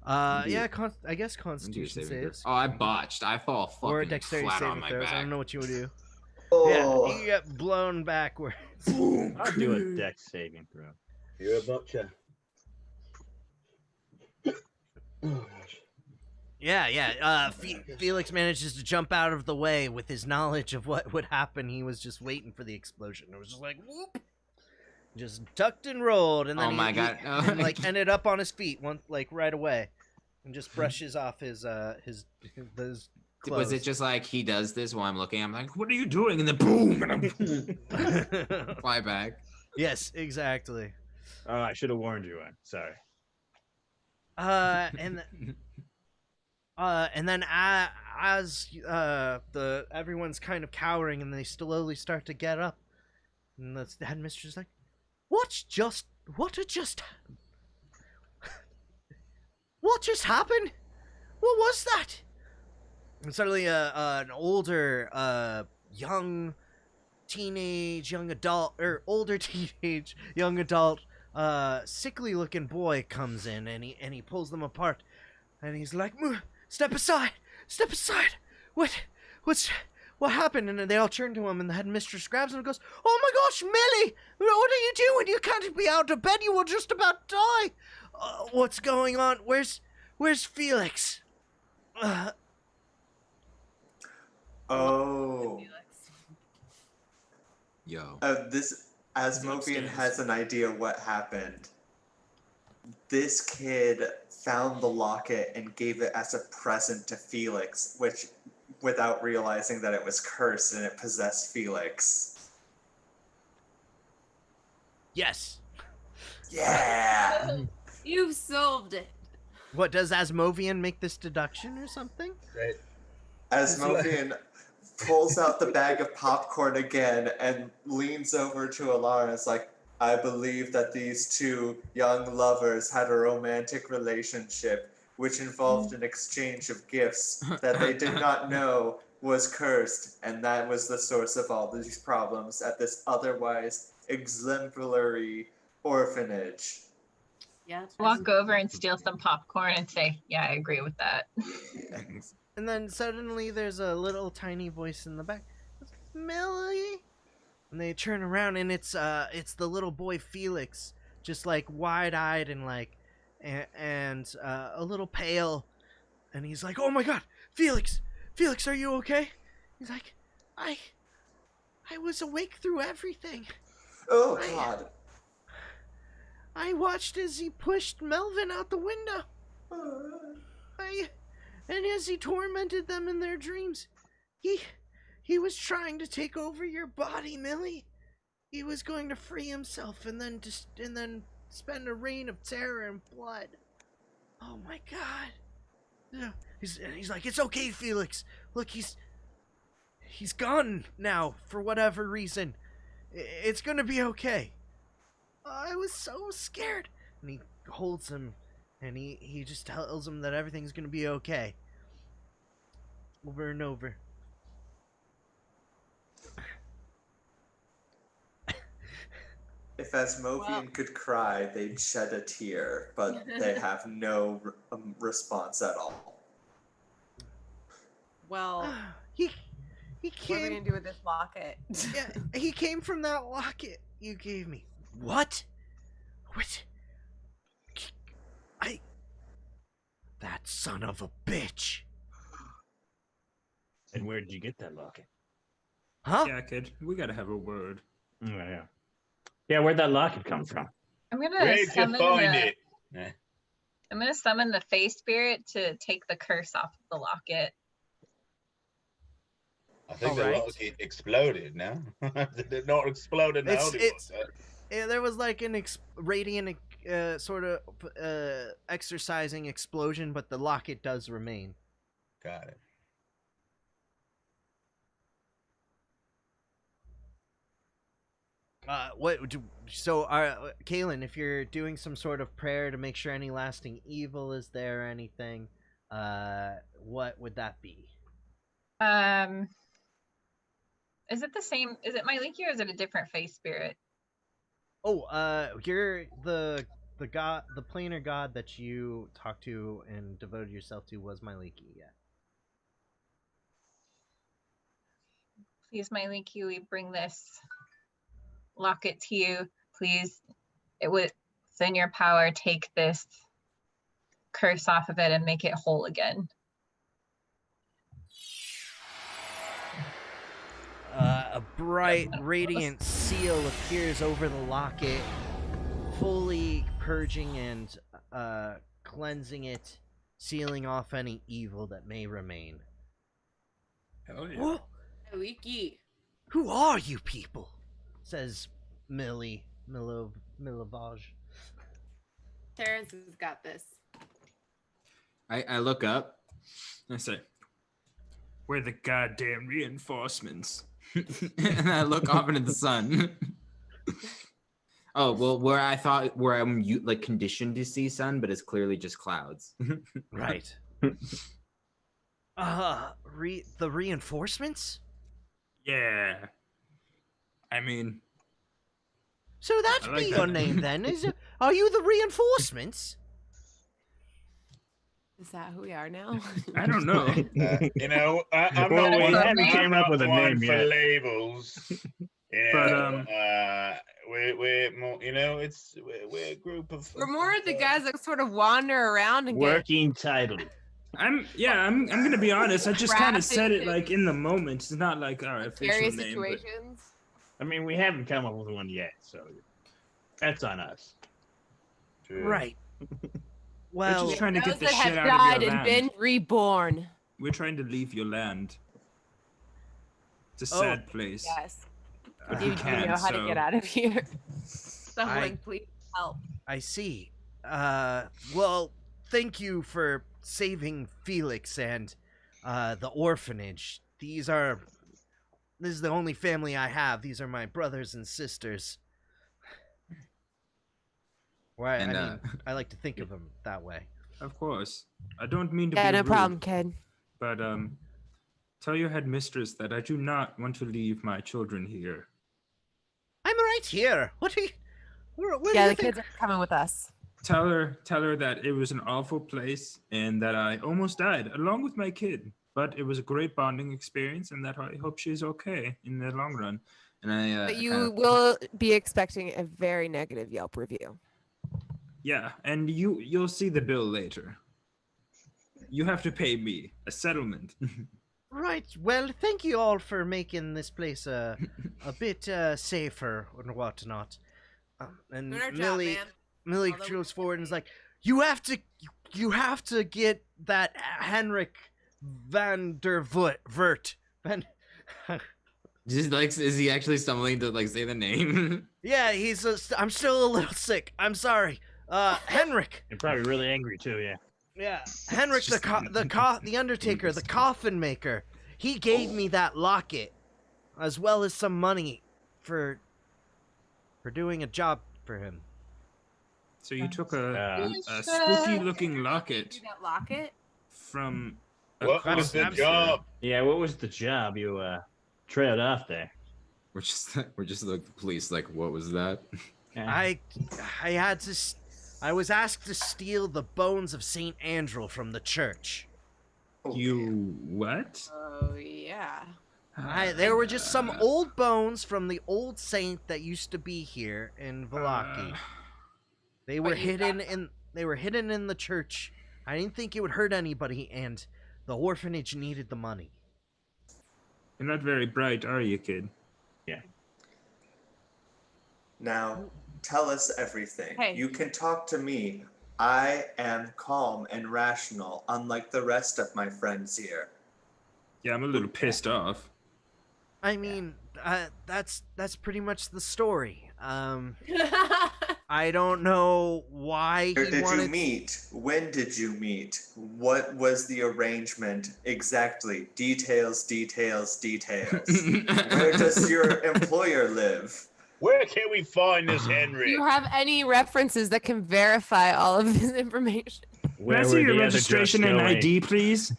I guess Constitution saves. Oh, I botched. I fall fucking or dexterity flat saving on my throws. back. I don't know what you would do. Oh. Yeah, you get blown backwards. I'll do a dex saving throw. You're a butcher. Yeah. Felix manages to jump out of the way with his knowledge of what would happen. He was just waiting for the explosion. It was just like whoop, just tucked and rolled, and then he ended up on his feet right away, and just brushes off his clothes. Was it just like he does this while I'm looking? I'm like, what are you doing? And then boom, and I'm fly back. Yes, exactly. Oh, I should have warned you. I'm sorry. And then as everyone's kind of cowering and they slowly start to get up, and the headmistress is like, what just happened? What was that? And suddenly an older young teenage, young adult, or older teenage, young adult, sickly looking boy comes in, and he pulls them apart, and he's like, step aside, what happened? And they all turn to him, and the headmistress grabs him and goes, oh my gosh, Millie, what are you doing? You can't be out of bed, you will just about die. What's going on? Where's Felix? Oh. Yo. This Asmodean has an idea what happened. This kid found the locket and gave it as a present to Felix, which, without realizing that it was cursed and it possessed Felix. Yes. Yeah. You've solved it. What, does Asmodean make this deduction or something? Right. Asmodean pulls out the bag of popcorn again and leans over to Alara and is like, I believe that these two young lovers had a romantic relationship which involved an exchange of gifts that they did not know was cursed, and that was the source of all these problems at this otherwise exemplary orphanage. Yeah. Walk over and steal some popcorn and say, yeah, I agree with that. And then suddenly there's a little tiny voice in the back. Millie? And they turn around, and it's the little boy Felix, just like wide-eyed and like and a little pale. And he's like, "Oh my God, Felix, are you okay?" He's like, I was awake through everything. Oh God. I watched as he pushed Melvin out the window. And as he tormented them in their dreams, he was trying to take over your body, Millie. He was going to free himself and then spend a reign of terror and blood. Oh my God. He's like, it's okay, Felix. Look, he's gone now for whatever reason. It's gonna be okay. I was so scared. And he holds him, and he just tells him that everything's gonna be okay. Over and over. If Asmodean could cry, they'd shed a tear, but they have no response at all. Well, he what are we came. gonna do with this locket? Yeah, he came from that locket you gave me. What? What? That son of a bitch. And where did you get that locket? Huh? Yeah, kid, we gotta have a word. Yeah. Yeah, where'd that locket come from? I'm gonna Where'd you summon find the, it? Eh. I'm gonna summon the Fey Spirit to take the curse off of the locket. I think the Alright. locket exploded, no? Did it not explode in the holy water? Yeah, there was like an radiant sort of exercising explosion, but the locket does remain. Got it. Kaylin, if you're doing some sort of prayer to make sure any lasting evil is there or anything, what would that be? Is it the same? Is it Myliki or is it a different Fey Spirit? Oh, you're the god, the planar god that you talked to and devoted yourself to was Myliki, yeah. Please, Myliki, we bring this locket to you. Please, it's in your power. Take this curse off of it and make it whole again. A bright, radiant seal appears over the locket, fully purging and cleansing it, sealing off any evil that may remain. Hell yeah. Whoa. Leaky. Who are you people? Says Milovage. Terrence has got this. I look up. I say, we're the goddamn reinforcements. And I look off into the sun. Oh, well, where I'm like conditioned to see sun, but it's clearly just clouds. Right. The reinforcements? Yeah. I mean, So that'd I like be that. your name then, is it? Are you the reinforcements? Is that who we are now? I don't know. You know, I'm Well, not we one, haven't I'm came up not with a one name for yet. labels. You But, know, we're more, you know, we're a group of. We're more the guys that sort of wander around and get Working title. I'm gonna be honest. I just kind of Trapped said it into like in the moment. It's not like our official various name. But situations. I mean, we haven't come up with one yet, so that's on us. Right. we're Well, just trying to Those get the that shit have out died of your and land. been reborn. We're trying to leave your land. It's a Oh, sad place. Yes. But You we do can, know how to so- get out of here. Someone please help. I see. Well, thank you for saving Felix and the orphanage. This is the only family I have. These are my brothers and sisters. Why? And, I mean, I like to think of them that way. Of course. I don't mean to Yeah, be no rude, problem, kid. but tell your headmistress that I do not want to leave my children here. I'm right here. What are you? Where do Yeah, you the think? kids are coming with us. Tell her that it was an awful place and that I almost died along with my kid. But it was a great bonding experience, and that I hope she's okay in the long run. And I. But you will be expecting a very negative Yelp review. Yeah, and you'll see the bill later. You have to pay me a settlement. Right. Well, thank you all for making this place a bit safer and whatnot. And Doing our job, Millie, man. Millie Although we goes don't forward get and is like, "You have to get that Henrik van der Vert." Just like, is he actually stumbling to like say the name? Yeah, I'm still a little sick. I'm sorry. Henrik. You're probably really angry too, yeah. Yeah, Henrik, the Undertaker, the coffin maker. He gave me that locket, as well as some money for doing a job for him. So you took a spooky-looking locket See that locket? from. a What was the coffin. job? Yeah, what was the job you trailed off there? We're just like the police. Like, what was that? I was asked to steal the bones of Saint Andrew from the church. You what? Oh yeah. There were just some old bones from the old saint that used to be here in Valaki. They were hidden in the church. I didn't think it would hurt anybody, and the orphanage needed the money. You're not very bright, are you, kid? Yeah. Now, tell us everything. Hey. You can talk to me. I am calm and rational, unlike the rest of my friends here. Yeah, I'm a little pissed off. I mean, that's pretty much the story. I don't know why Where he did wanted. you meet? When did you meet? What was the arrangement exactly? Details. Where does your employer live? Where can we find this Do Henry? you have any references that can verify all of this information? Can I see your registration and ID, please?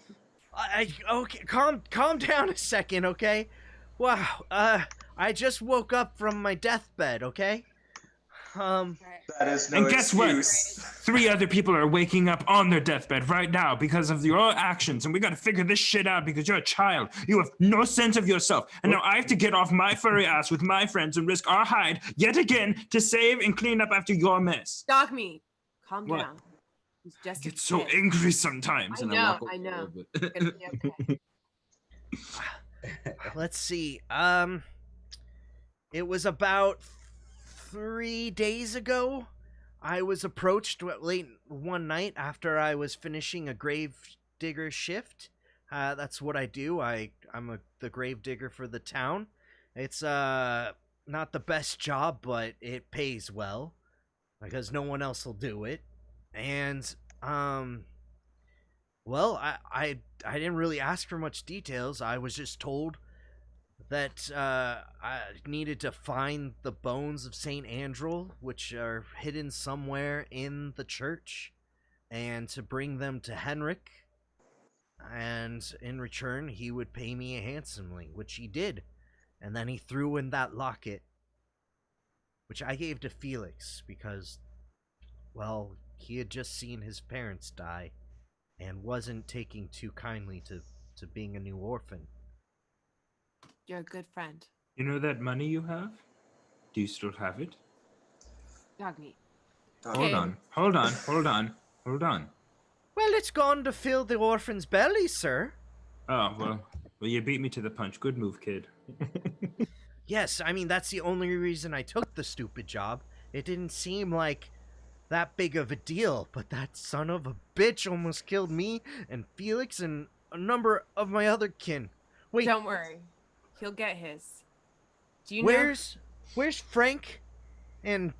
Okay, calm down a second, okay? Wow, I just woke up from my deathbed, okay? That is no And guess what? excuse. 3 other people are waking up on their deathbed right now because of your actions, and we gotta figure this shit out because you're a child. You have no sense of yourself, and now I have to get off my furry ass with my friends and risk our hide yet again to save and clean up after your mess. Dog me. Calm What? down. He's just I a get so kid. angry sometimes. I and know, walk I away, know. but- It's gonna be okay. Let's see. It was about 3 days ago. I was approached late one night after I was finishing a grave digger shift. That's what I do. I'm the grave digger for the town. It's not the best job, but it pays well because no one else will do it. And well, I didn't really ask for much details. I was just told that I needed to find the bones of Saint Andrew, which are hidden somewhere in the church, and to bring them to Henrik. And in return, he would pay me handsomely, which he did. And then he threw in that locket, which I gave to Felix because, well, he had just seen his parents die and wasn't taking too kindly to being a new orphan. You're a good friend. You know that money you have? Do you still have it? Dog meat. Hold on. Well, it's gone to fill the orphan's belly, sir. Oh, well, you beat me to the punch. Good move, kid. Yes, I mean, that's the only reason I took the stupid job. It didn't seem like that big of a deal, but that son of a bitch almost killed me and Felix and a number of my other kin. Wait. Don't worry. He'll get his. Do you Where's Frank and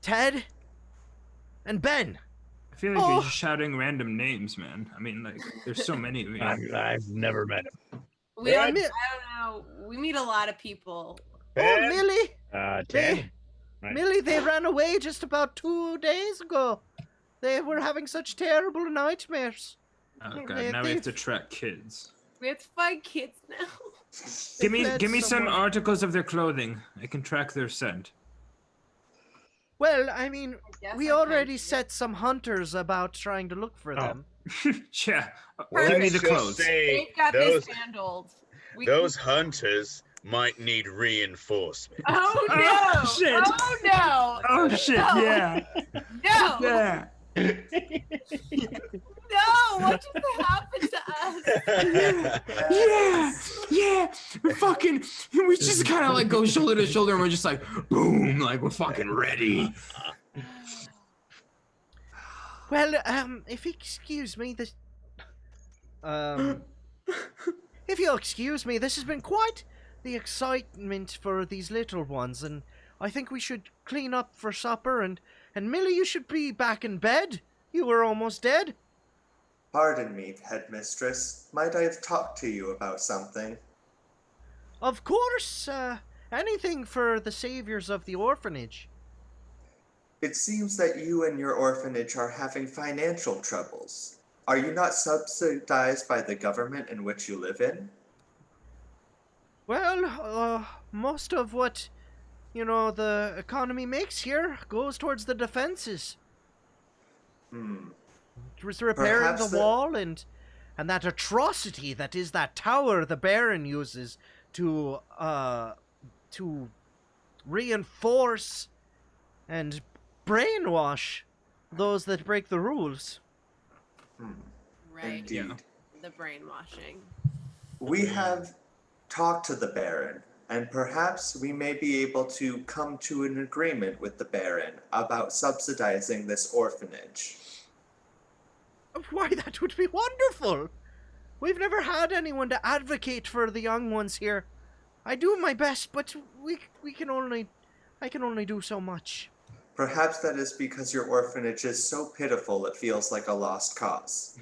Ted and Ben? I feel like you're just shouting random names, man. I mean, like, there's so many of you. I've never met him. I don't know. We meet a lot of people. Oh, Millie! Ted? Millie, they ran away just about 2 days ago. They were having such terrible nightmares. Oh god, now we have to track kids. We have to find kids now. Give me some articles of their clothing. I can track their scent. Well, I mean, we already set some hunters about trying to look for them. Yeah, give me the clothes. They've got this handled. Those hunters might need reinforcement. Oh no! Oh shit! Oh no! Oh shit! No. Yeah. No! Yeah. No! What just happened to us? Yeah. We just kind of like go shoulder to shoulder and we're just like, boom, like we're fucking ready. Well, if you excuse me, if you'll excuse me, this has been quite the excitement for these little ones, and I think we should clean up for supper, and Millie, you should be back in bed. You were almost dead. Pardon me, headmistress. Might I have talked to you about something? Of course, anything for the saviors of the orphanage. It seems that you and your orphanage are having financial troubles. Are you not subsidized by the government in which you live in? Well, most of what, the economy makes here goes towards the defenses. Towards repairing the wall and that atrocity that is that tower the Baron uses to reinforce and brainwash those that break the rules. Right. Indeed. The brainwashing. We have talked to the Baron, and perhaps we may be able to come to an agreement with the Baron about subsidizing this orphanage. Why, that would be wonderful! We've never had anyone to advocate for the young ones here. I do my best, but I can only do so much. Perhaps that is because your orphanage is so pitiful it feels like a lost cause.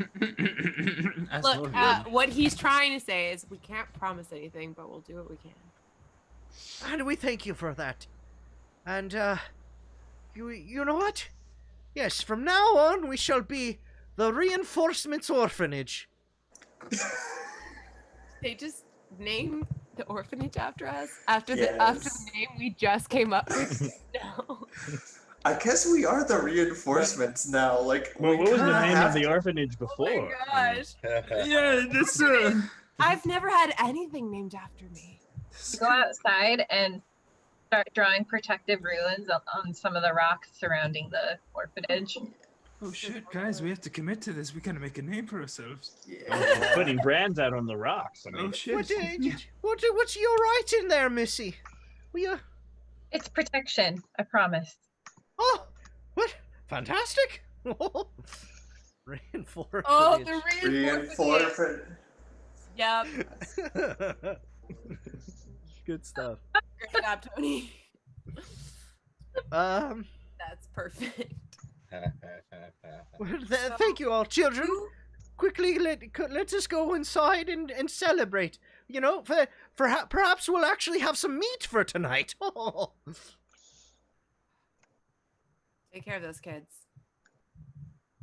Look, what he's trying to say is we can't promise anything, but we'll do what we can. And we thank you for that. And, you know what? Yes, from now on we shall be the Reinforcements Orphanage. They just named the orphanage after us? After the name we just came up with? No. I guess we are the reinforcements now. Like, well, what was the name of the to... orphanage before? Oh my gosh. Yeah, this. I've never had anything named after me. Go outside and start drawing protective ruins on some of the rocks surrounding the orphanage. Oh shit, guys, we have to commit to this. We gotta make a name for ourselves. Yeah. Putting brands out on the rocks. I mean, Oh shit. What's you writing there, Missy? It's protection, I promise. Oh, what? Fantastic! Reinforcement. Oh, the Reinforcement. Yep. Good stuff. Great job, Tony. That's perfect. Well, thank you all, children. Quickly, let us go inside and celebrate. Perhaps we'll actually have some meat for tonight. Take care of those kids.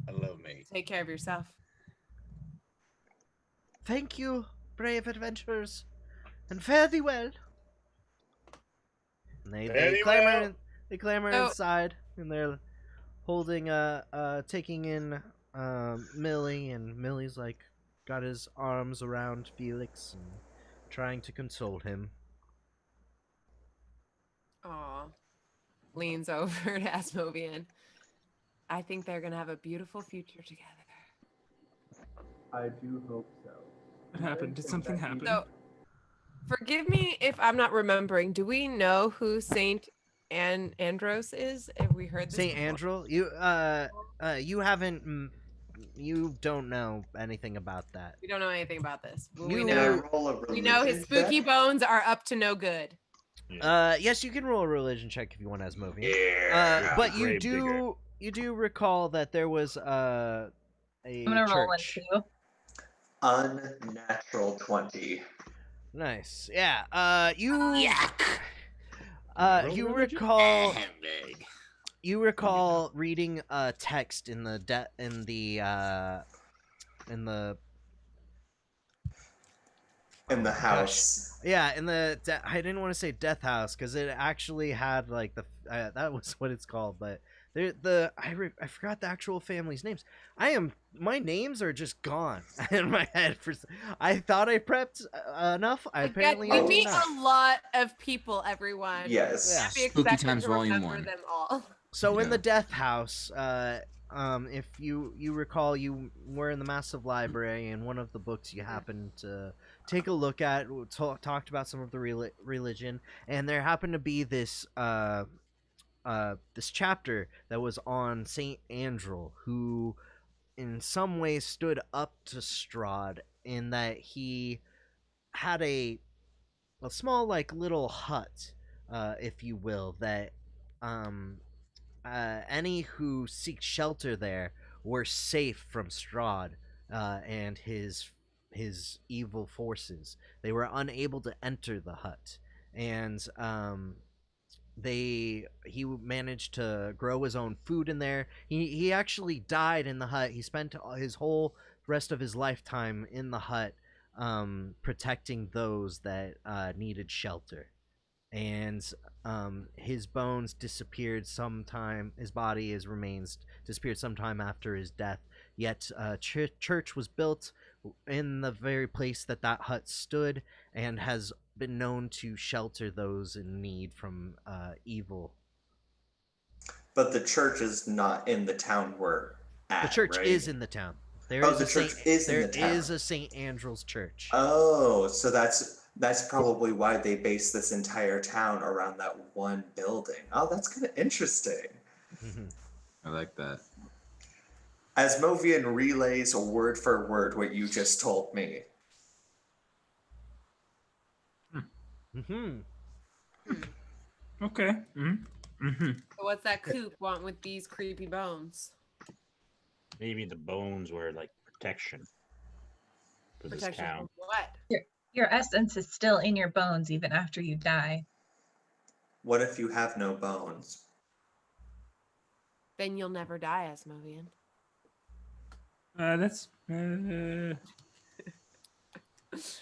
I love me. Take care of yourself. Thank you, brave adventurers. And fare thee well. And they Very clamor well. they clamor Oh. inside, and they're holding taking in Millie, and Millie's like got his arms around Felix and trying to console him. Aw. Leans over to Asmovian. I think they're gonna have a beautiful future together. I do hope so. What happened? Did something happen? So, forgive me if I'm not remembering. Do we know who Saint Andros is? Have we heard this? Saint before? Andrew, you haven't, you don't know anything about that. We don't know anything about this. But You- we Can I know. roll a We know his religion spooky check? bones are up to no good. Yes, you can roll a religion check if you want, Asmovian. Yeah. But you grave do recall that there was a I'm gonna roll one church. too. Unnatural 20. Nice. Yeah. You recall reading a text in the In the house. yeah, in the I didn't want to say death house because it actually had like the that was what it's called, but I forgot the actual family's names. My names are just gone in my head. I thought I prepped enough. Apparently I we did meet not. a lot of people, everyone. Yes. Yeah. Can't be Spooky expected Times to Volume remember 1. them all. So in Yeah. the death house, if you recall, you were in the massive library, and one of the books you happened to take a look at talked about some of the religion, and there happened to be this this chapter that was on Saint Andrew, who in some ways stood up to Strahd in that he had a small like little hut, if you will, that any who seek shelter there were safe from Strahd and his evil forces. They were unable to enter the hut, and he managed to grow his own food in there. He actually died in the hut. He spent his whole rest of his lifetime in the hut, protecting those that needed shelter. And his bones disappeared sometime. His body, his remains disappeared sometime after his death. Yet church was built in the very place that hut stood, and has been known to shelter those in need from evil. But the church is not in the town we're at. The church right? is in the town. There Oh, is the a church Saint, is in there the town. is a Saint Andrew's church. Oh, so that's probably why they base this entire town around that one building. Oh, that's kind of interesting. I like that. Asmovian relays word for word what you just told me. Okay. So what's that coop want with these creepy bones? Maybe the bones were like protection for this Protection town. from what? Your essence is still in your bones even after you die. What if you have no bones? Then you'll never die, Asmovian. That's. I just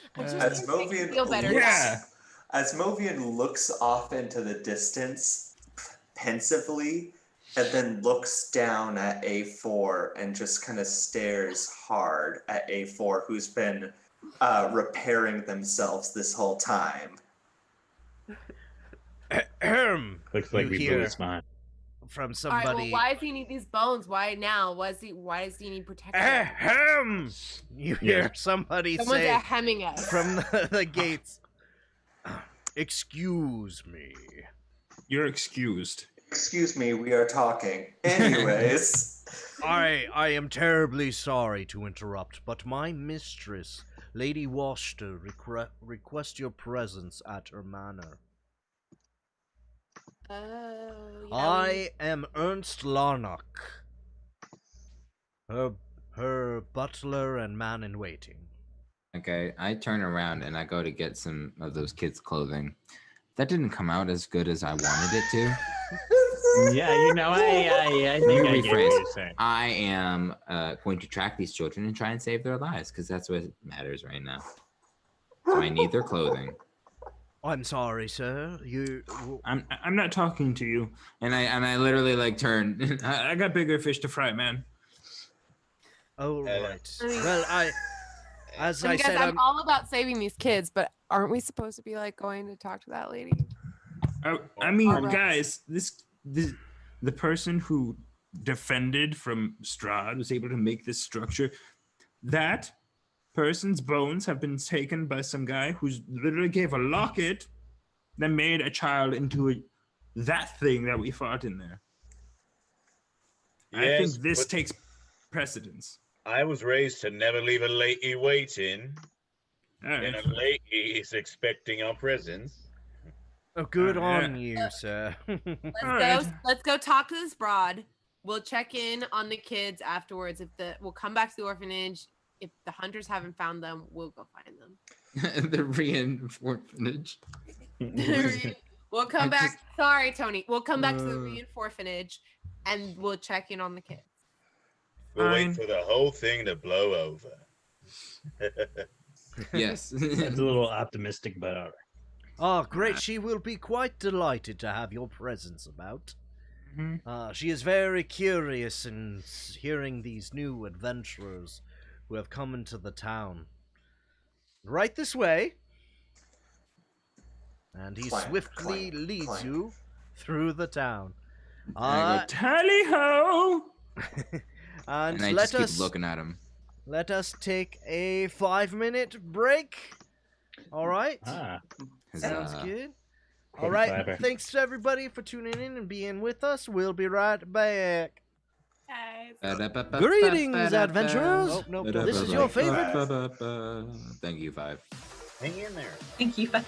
Asmovian feel better. Yeah. Asmovian looks off into the distance pensively, and then looks down at A4 and just kind of stares hard at A4, who's been repairing themselves this whole time. Looks like You we hear blew his mind. from All right, somebody. well, why does he need these bones? Why now? Why does he need protection? Ahem! You hear somebody Someone's say ahemming us. from the gates. Excuse me. You're excused. Excuse me, we are talking. Anyways. I am terribly sorry to interrupt, but my mistress, Lady Washter, request your presence at her manor. Oh, I am Ernst Larnock, her butler and man in waiting. Okay, I turn around and I go to get some of those kids' clothing. That didn't come out as good as I wanted it to. Yeah, you know, I Let think me I get what rephrase. you're saying. I am going to track these children and try and save their lives because that's what matters right now. So I need their clothing. I'm sorry, sir. I'm not talking to you. And I literally like turn. I got bigger fish to fry, man. Oh right. I mean- Well, as I guys, said, I'm all about saving these kids, but aren't we supposed to be like going to talk to that lady? I mean, Alright. guys, the person who defended from Strahd was able to make this structure. That person's bones have been taken by some guy who's literally gave a locket that made a child into that thing that we fought in there. I Yes, think this but takes precedence. I was raised to never leave a lady waiting, and a lady is expecting our presence. Oh, good on you, sir. Let's go talk to this broad. We'll check in on the kids afterwards. We'll come back to the orphanage. If the hunters haven't found them, we'll go find them. The orphanage. We'll come back. Sorry, Tony. We'll come back to the orphanage, and we'll check in on the kids. We'll wait for the whole thing to blow over. Yes. That's a little optimistic, but all right. Oh, great. She will be quite delighted to have your presence about. She is very curious in hearing these new adventurers who have come into the town. Right this way. And he swiftly leads you through the town. Tally ho! And I let just us keep looking at him. Let us take a 5-minute break. All right. Sounds good. All right. Thanks to everybody for tuning in and being with us. We'll be right back. Greetings, adventurers. Oh, nope. This is your favorite. Thank you, 5. Hang in there. Thank you, 5.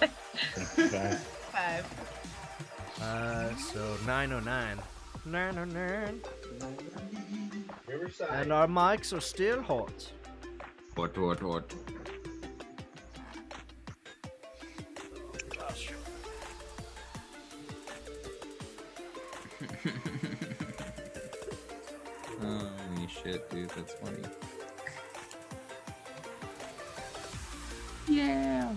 5. So 909. 909. Riverside. And our mics are still hot. Hot, hot, hot. Holy shit, dude, that's funny. Yeah.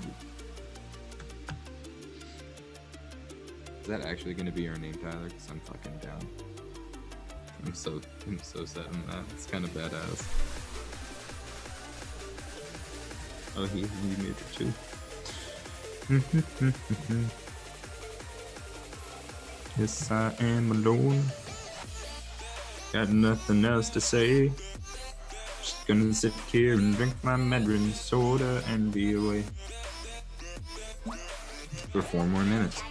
Is that actually gonna be your name, Tyler? Because I'm fucking down. I'm so set on that. It's kind of badass. Oh, he made it too. Yes, I am alone. Got nothing else to say. Just gonna sit here and drink my Mandarin soda and be away. For 4 more minutes.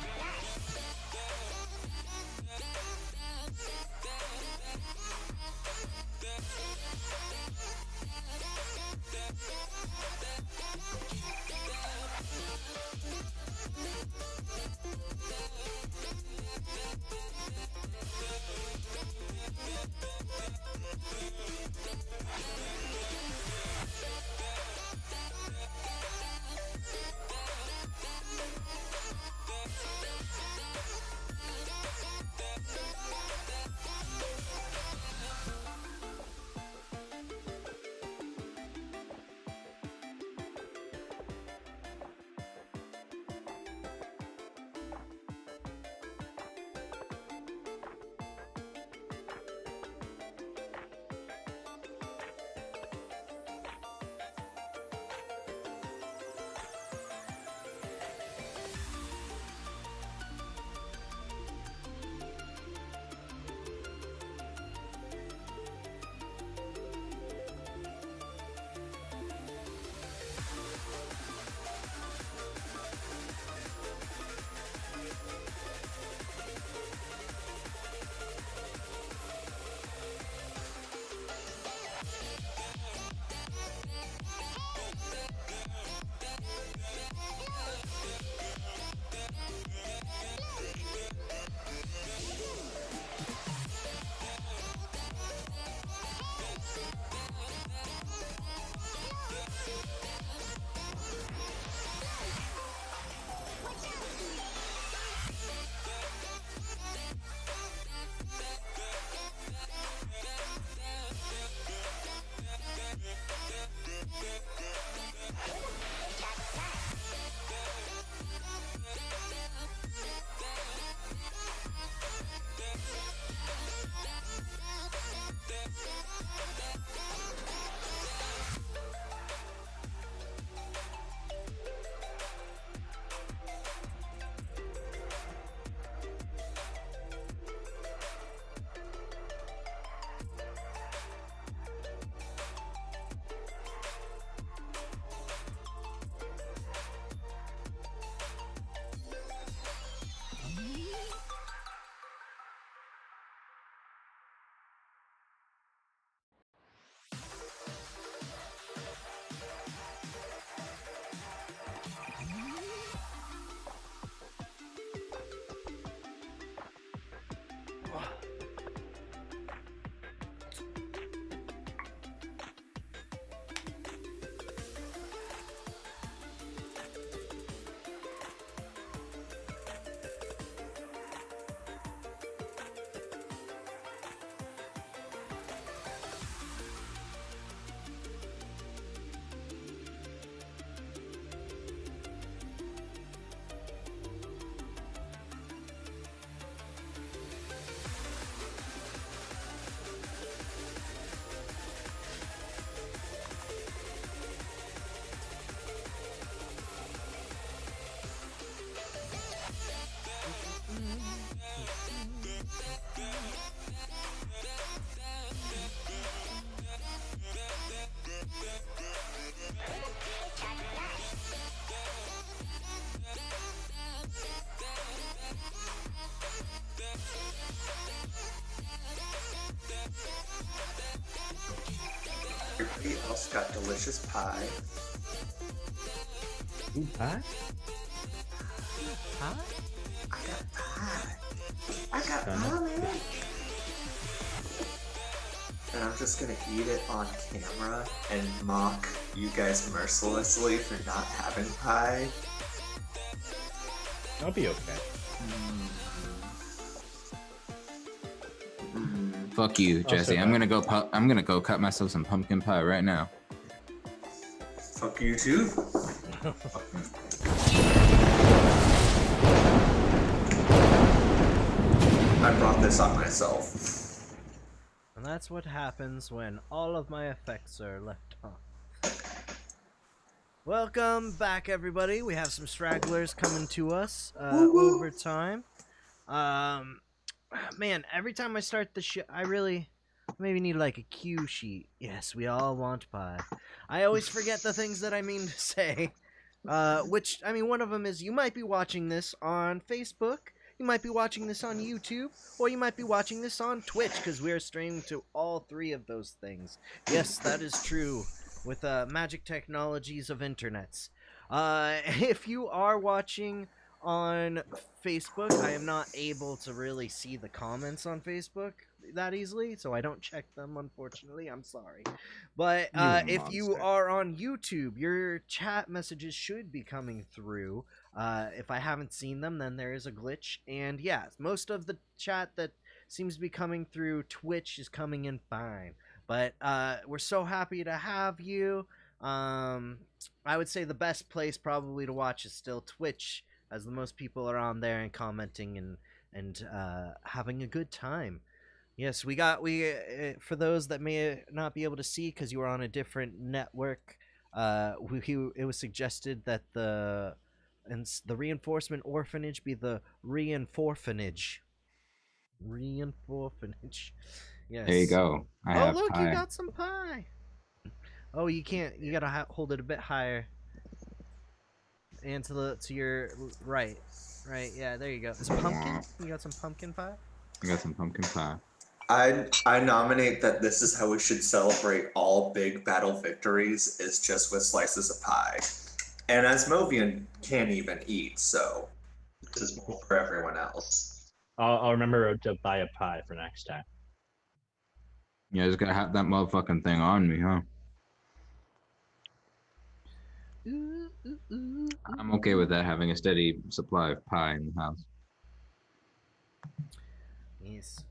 delicious pie. Ooh, pie? Huh? I got pie. I got pie, man. And I'm just gonna eat it on camera and mock you guys mercilessly for not having pie. I'll be okay. Fuck you, Jesse. I'm gonna go. I'm gonna go cut myself some pumpkin pie right now. Fuck you too. I brought this on myself. And that's what happens when all of my effects are left on. Welcome back, everybody. We have some stragglers coming to us over time. Man, every time I start the show, I really maybe need like a cue sheet. Yes, we all want pie. I always forget the things that I mean to say. Which, I mean, one of them is you might be watching this on Facebook. You might be watching this on YouTube, or you might be watching this on Twitch, because we are streaming to all three of those things. Yes, that is true, with magic technologies of internets. If you are watching on Facebook, I am not able to really see the comments on Facebook that easily, so I don't check them, unfortunately. I'm sorry. But if you are on YouTube, your chat messages should be coming through. If I haven't seen them, then there is a glitch. And yeah, most of the chat that seems to be coming through Twitch is coming in fine. But we're so happy to have you. I would say the best place probably to watch is still Twitch, as the most people are on there and commenting and having a good time. Yes, we for those that may not be able to see because you were on a different network, it was suggested that the reinforcement orphanage be the reinforphanage. Reinforphanage. Yes. There you go. I have look, pie. you got some pie. Oh, you can't. You gotta hold it a bit higher. And to your right. Right, yeah, there you go. Is pumpkin? You got some pumpkin pie? I got some pumpkin pie. I nominate that this is how we should celebrate all big battle victories, is just with slices of pie. And as Movian can't even eat, so this is more for everyone else. I'll remember to buy a pie for next time. Yeah, just gotta have that motherfucking thing on me, huh? I'm okay with that, having a steady supply of pie in the house. Yes.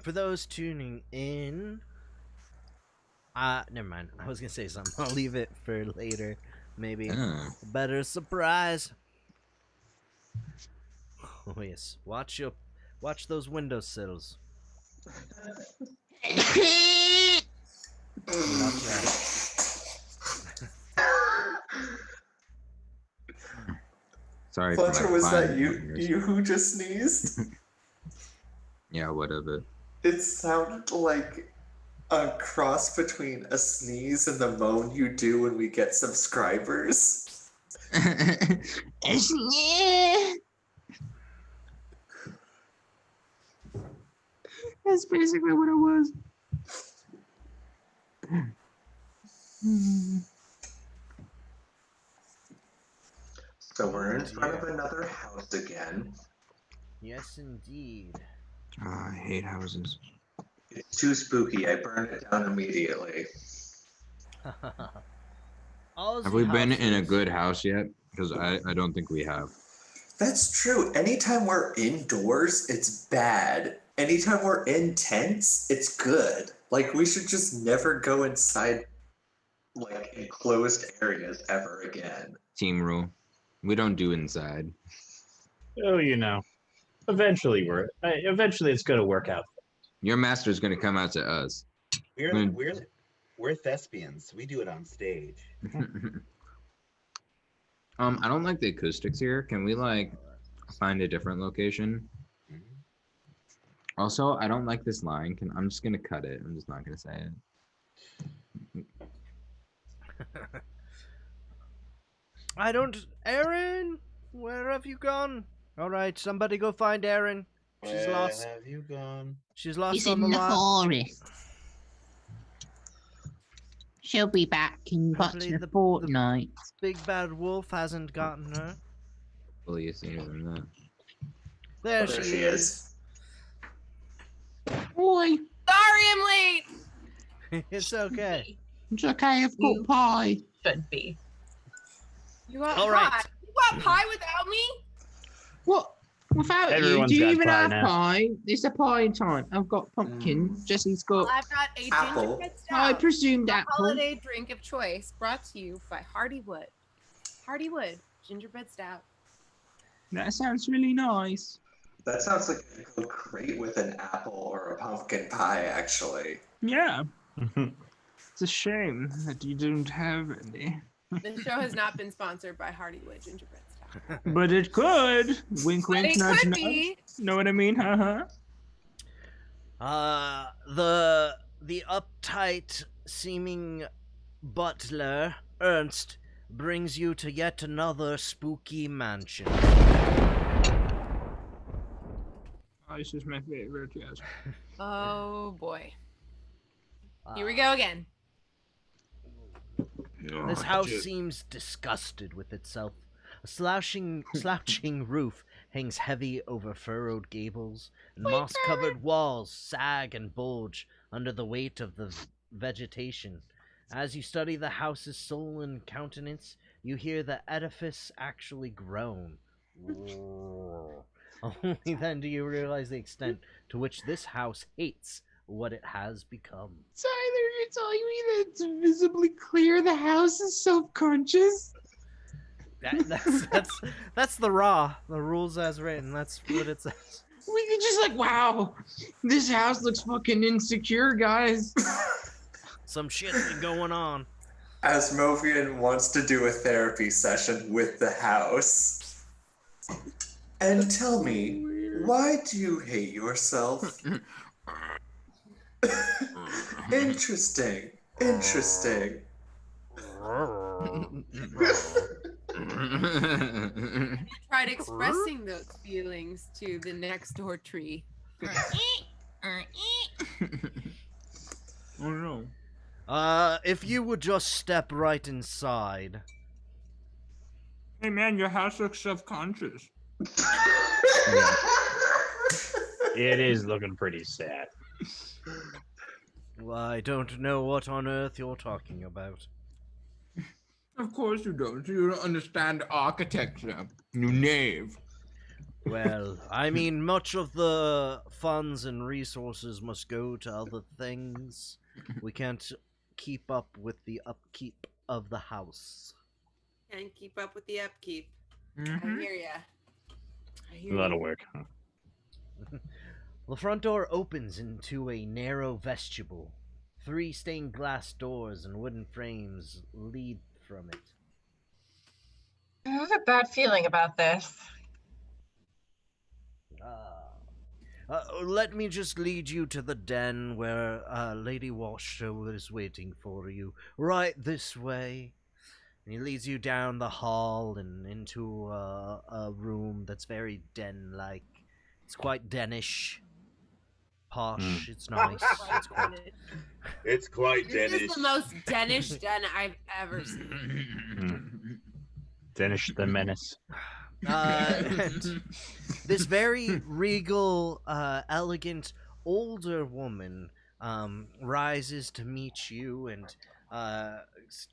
For those tuning in, never mind. I was gonna say something. I'll leave it for later. Maybe a better surprise. Oh yes, watch those windowsills. Sorry. Fletcher, was that you who just sneezed? Yeah, whatever. It sounded like a cross between a sneeze and the moan you do when we get subscribers. That's basically what it was. So we're in front of another house again. Yes, indeed. I hate houses. It's too spooky. I burned it down immediately. Have we been in a good house yet? Because I don't think we have. That's true. Anytime we're indoors, it's bad. Anytime we're in tents, it's good. Like, we should just never go inside, like, enclosed areas ever again. Team rule. We don't do inside. Oh, you know. Eventually it's gonna work out. Your master's gonna come out to us. We're thespians. We do it on stage. I don't like the acoustics here. Can we like find a different location? Also, I don't like this line. I'm just gonna cut it. I'm just not gonna say it. Erin, where have you gone? All right, somebody go find Erin. She's lost. Where have you gone? She's lost He's on in the the lot. forest. She'll be back in Hopefully but a fortnight. Big bad wolf hasn't gotten her. Hopefully sooner than that. There, There she she is. Boy, Sorry, I'm late. It's okay. it's okay. I've got pie. Should be. You got All pie. right. You got pie without me? What? Without Everyone's you? Do you got even pie have now. pie? It's a pie time. I've got pumpkin. Jesse's got. I've got a Apple. gingerbread stout. I presumed a apple. holiday drink of choice brought to you by Hardywood. Hardywood gingerbread stout. That sounds really nice. That sounds like it would go great with an apple or a pumpkin pie, actually. Yeah. It's a shame that you don't have any. This show has not been sponsored by Hardywood gingerbread stout. But it could. Wink, But wink, it nudge, could nudge. be. Know what I mean? Huh? The uptight seeming butler, Ernst, brings you to yet another spooky mansion. This is my favorite, yes. Oh boy. Here we go again. This house seems disgusted with itself. A slouching roof hangs heavy over furrowed gables, and moss-covered walls sag and bulge under the weight of the vegetation. As you study the house's sullen countenance, you hear the edifice actually groan. Only then do you realize the extent to which this house hates what it has become. So either you're telling me that it's visibly clear the house is self-conscious? That's the rules as written. That's what it says. We're just like, wow, this house looks fucking insecure, guys. Some shit's been going on. Asmovian wants to do a therapy session with the house. And tell me, why do you hate yourself? Interesting. Interesting. You tried expressing those feelings to the next door tree. Oh no. If you would just step right inside. Hey man, your house looks self-conscious. It is looking pretty sad. Well, I don't know what on earth you're talking about. Of course you don't. You don't understand architecture. You knave. Well, I mean, much of the funds and resources must go to other things. We can't keep up with the upkeep of the house. Can't keep up with the upkeep. Mm-hmm. I hear ya. A lot of work, huh? The front door opens into a narrow vestibule. 3 stained glass doors and wooden frames lead from it. I have a bad feeling about this. Let me just lead you to the den where Lady Washer is waiting for you. Right this way. And he leads you down the hall and into a room that's very den-like. It's quite denish. Posh. It's nice. It's quite This Danish. is the most Danish den I've ever seen. Danish the Menace. And this very regal, elegant, older woman rises to meet you and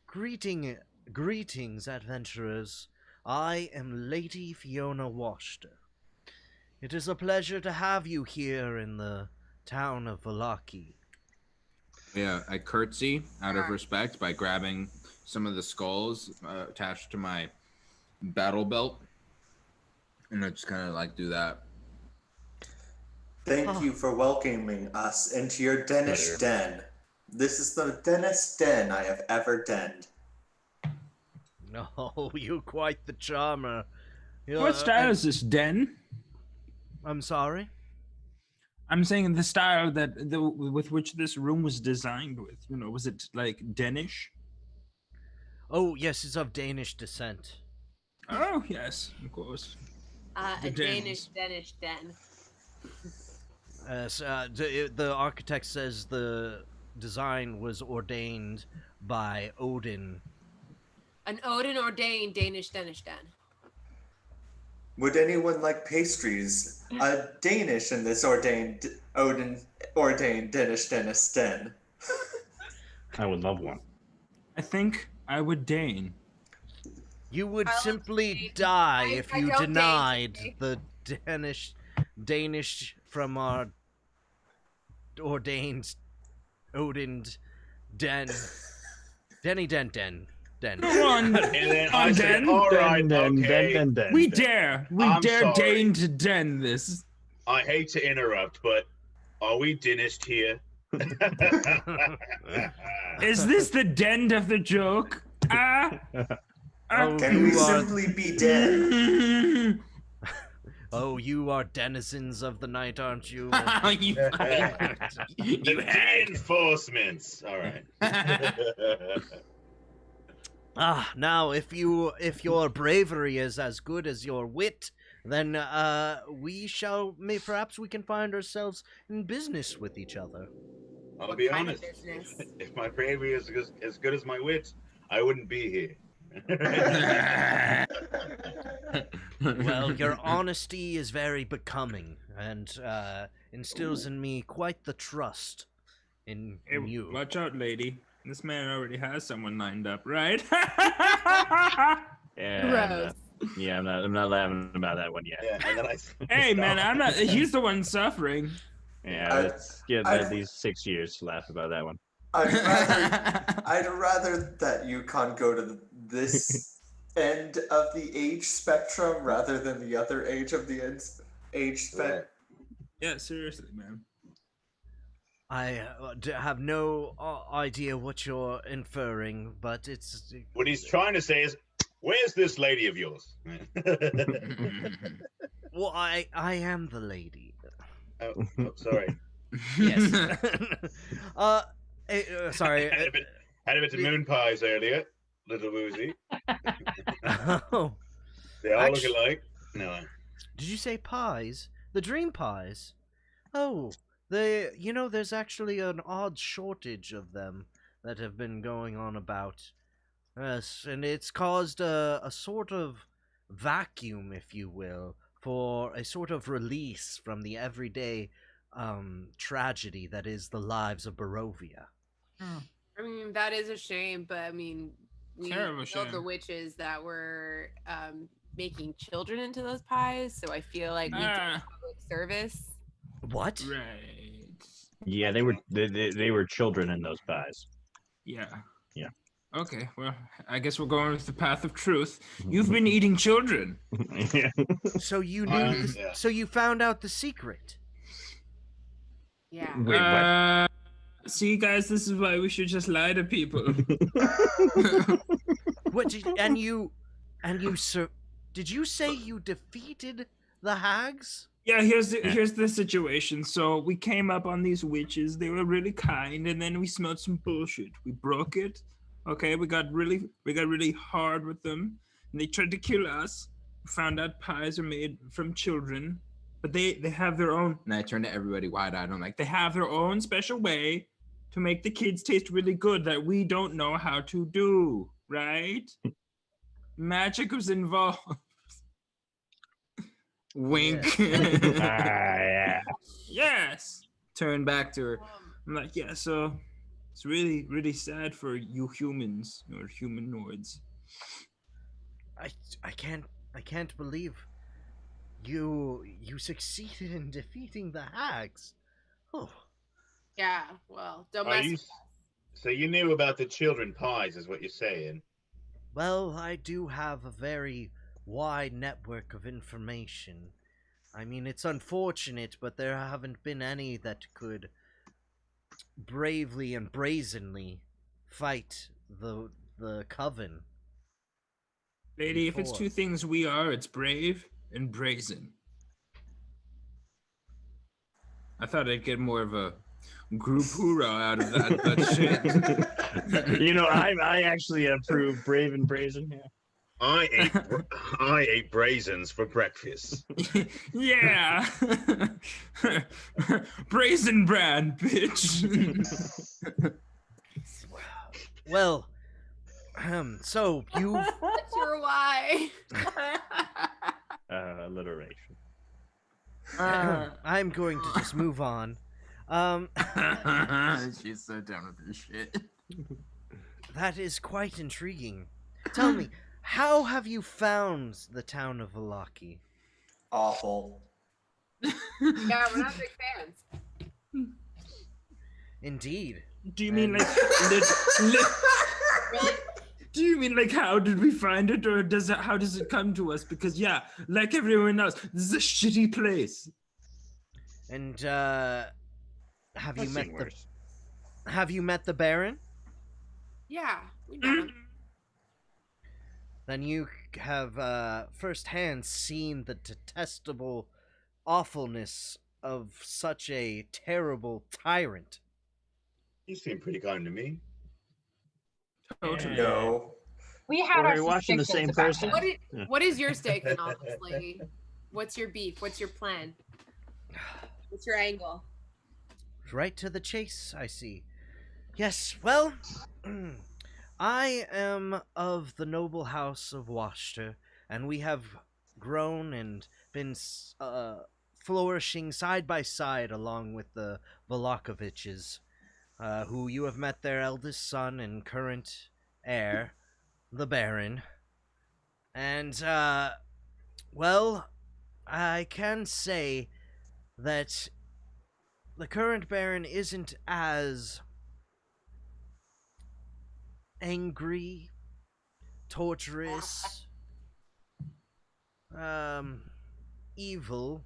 greetings, adventurers. I am Lady Fiona Washter. It is a pleasure to have you here in the town of Valaki. Yeah, I curtsy out of respect by grabbing some of the skulls attached to my battle belt. And I just kind of like do that. Thank you for welcoming us into your Danish den. This is the dennest den I have ever denned. No, you're quite the charmer. What style is this den? I'm sorry? I'm saying the style with which this room was designed with. You know, was it like Danish? Oh, yes, it's of Danish descent. Oh, yes, of course. A Danish den. The architect says the design was ordained by Odin. An Odin ordained Danish den. Would anyone like pastries? A Danish in this Odin ordained Danish den. I would love one. I think I would deign. You would I'll simply deign. die I if you don't deign denied today. the Danish from our ordained Odin den. Den. Come on, And then I on, said, Den. all right, okay. We dare. We I'm dare sorry. deign to den this. I hate to interrupt, but are we Dinished here? Is this the den of the joke? Ah. Oh, Can we you are, simply be dead? oh, you are denizens of the night, aren't you? you The reinforcements. All right. Now, if your bravery is as good as your wit, then perhaps we can find ourselves in business with each other. I'll be kind of honest. business? If my bravery is as good as my wit, I wouldn't be here. Well, your honesty is very becoming and instills in me quite the trust in Hey, you. watch out, lady. This man already has someone lined up, right? Yeah. I'm not laughing about that one yet. Yeah, and then Hey, man, I'm not. He's the one suffering. Yeah, I- let's give I- at least 6 years to laugh about that one. I'd rather that Yukon go to this end of the age spectrum rather than the other age of the age spectrum. Yeah, seriously, man. I have no idea what you're inferring, but it's... What he's trying to say is, where's this lady of yours? Well, I am the lady. Oh, sorry. Yes. Sorry. Had a bit of moon pies earlier. Little woozy. Oh. They all Actu- look alike. No. Did you say pies? The dream pies? Oh, there's actually an odd shortage of them that have been going on about. Yes, and it's caused a sort of vacuum, if you will, for a sort of release from the everyday tragedy that is the lives of Barovia. I mean, that is a shame, but I mean, we Terrible know shame. the witches that were making children into those pies, so I feel like we do public service. What? Right. Yeah, they were children in those pies. Yeah. Yeah. Okay, well, I guess we're going with the path of truth. You've been eating children. Yeah. So you knew. Yeah. So you found out the secret. Yeah. Wait, what? See, guys, this is why we should just lie to people. What? Did you say you defeated the hags? Yeah, here's the situation. So we came up on these witches. They were really kind, and then we smelled some bullshit. We broke it. Okay, we got really hard with them, and they tried to kill us. We found out pies are made from children, but they have their own. And I turned to everybody wide-eyed. I'm like, they have their own special way to make the kids taste really good that we don't know how to do, right? Magic was involved. Wink. Yeah. Yes. Turn back to her. I'm like, yeah, so it's really, really sad for you humans or humanoids. I can't believe you succeeded in defeating the hags. Oh. Yeah, well, don't Are mess you, with us. so you knew about the children pies, is what you're saying? Well, I do have a very wide network of information. I mean, it's unfortunate, but there haven't been any that could bravely and brazenly fight the coven. Lady, if it's Before. two things we are, it's brave and brazen. I thought I'd get more of a group hoorah out of that shit. You know, I actually approve brave and brazen. Yeah. I ate braisens for breakfast. Yeah. Brazen brand, bitch. Well, so you... What's your why? Alliteration. I'm going to just move on. She's so done with this shit. That is quite intriguing. Tell me, how have you found the town of Valaki? Awful. Yeah, we're not big fans. Indeed. Do you mean like do you mean like how did we find it, or how does it come to us? Because yeah, like everyone else, this is a shitty place. And have you met the Baron? Yeah, we know him. Then you have firsthand seen the detestable awfulness of such a terrible tyrant. You seem pretty kind to me. Totally. No. We had our watching the same person. What is your stake in all this, lady? What's your beef? What's your plan? What's your angle? Right to the chase, I see. Yes, well, I am of the noble house of Washter, and we have grown and been flourishing side by side along with the Volokoviches, who you have met their eldest son and current heir, the Baron. And, well, I can say that the current Baron isn't as angry, torturous, evil,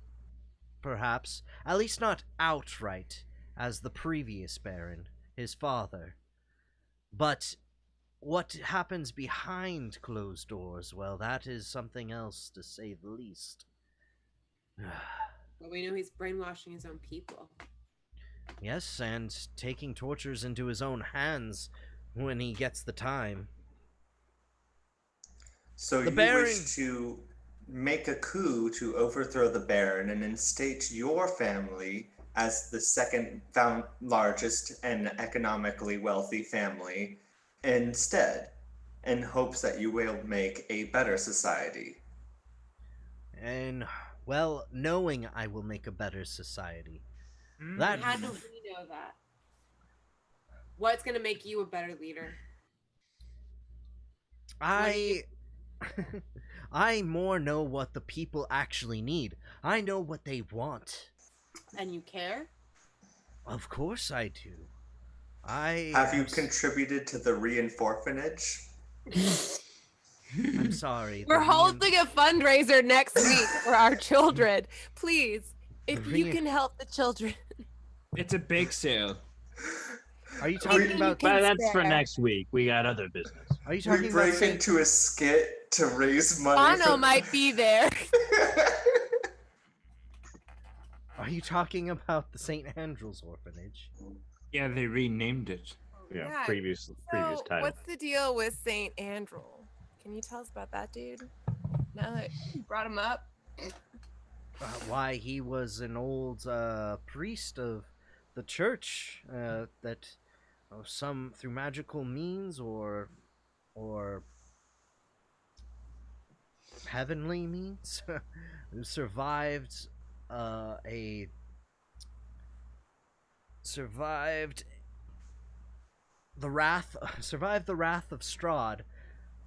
perhaps, at least not outright, as the previous Baron, his father. But what happens behind closed doors, well, that is something else, to say the least. Well, we know he's brainwashing his own people. Yes, and taking tortures into his own hands when he gets the time. So you wish to make a coup to overthrow the Baron and instate your family as the second largest and economically wealthy family instead, in hopes that you will make a better society. And, well, knowing I will make a better society. That... How do we know that? What's going to make you a better leader? I more know what the people actually need. I know what they want. And you care? Of course I do. Have you contributed to the Orphanage? I'm sorry. We're holding a fundraiser next week for our children. Please, if you can help the children. It's a bake sale. Are you talking about... But that's for next week. We got other business. Are you talking we about... break into a skit to raise money. Bono might be there. Are you talking about the St. Andrew's Orphanage? Yeah, they renamed it. Yeah, previous title. What's the deal with St. Andrew? Can you tell us about that dude? Now that you brought him up. Why, he was an old priest of the church that some through magical means or heavenly means survived the wrath of Strahd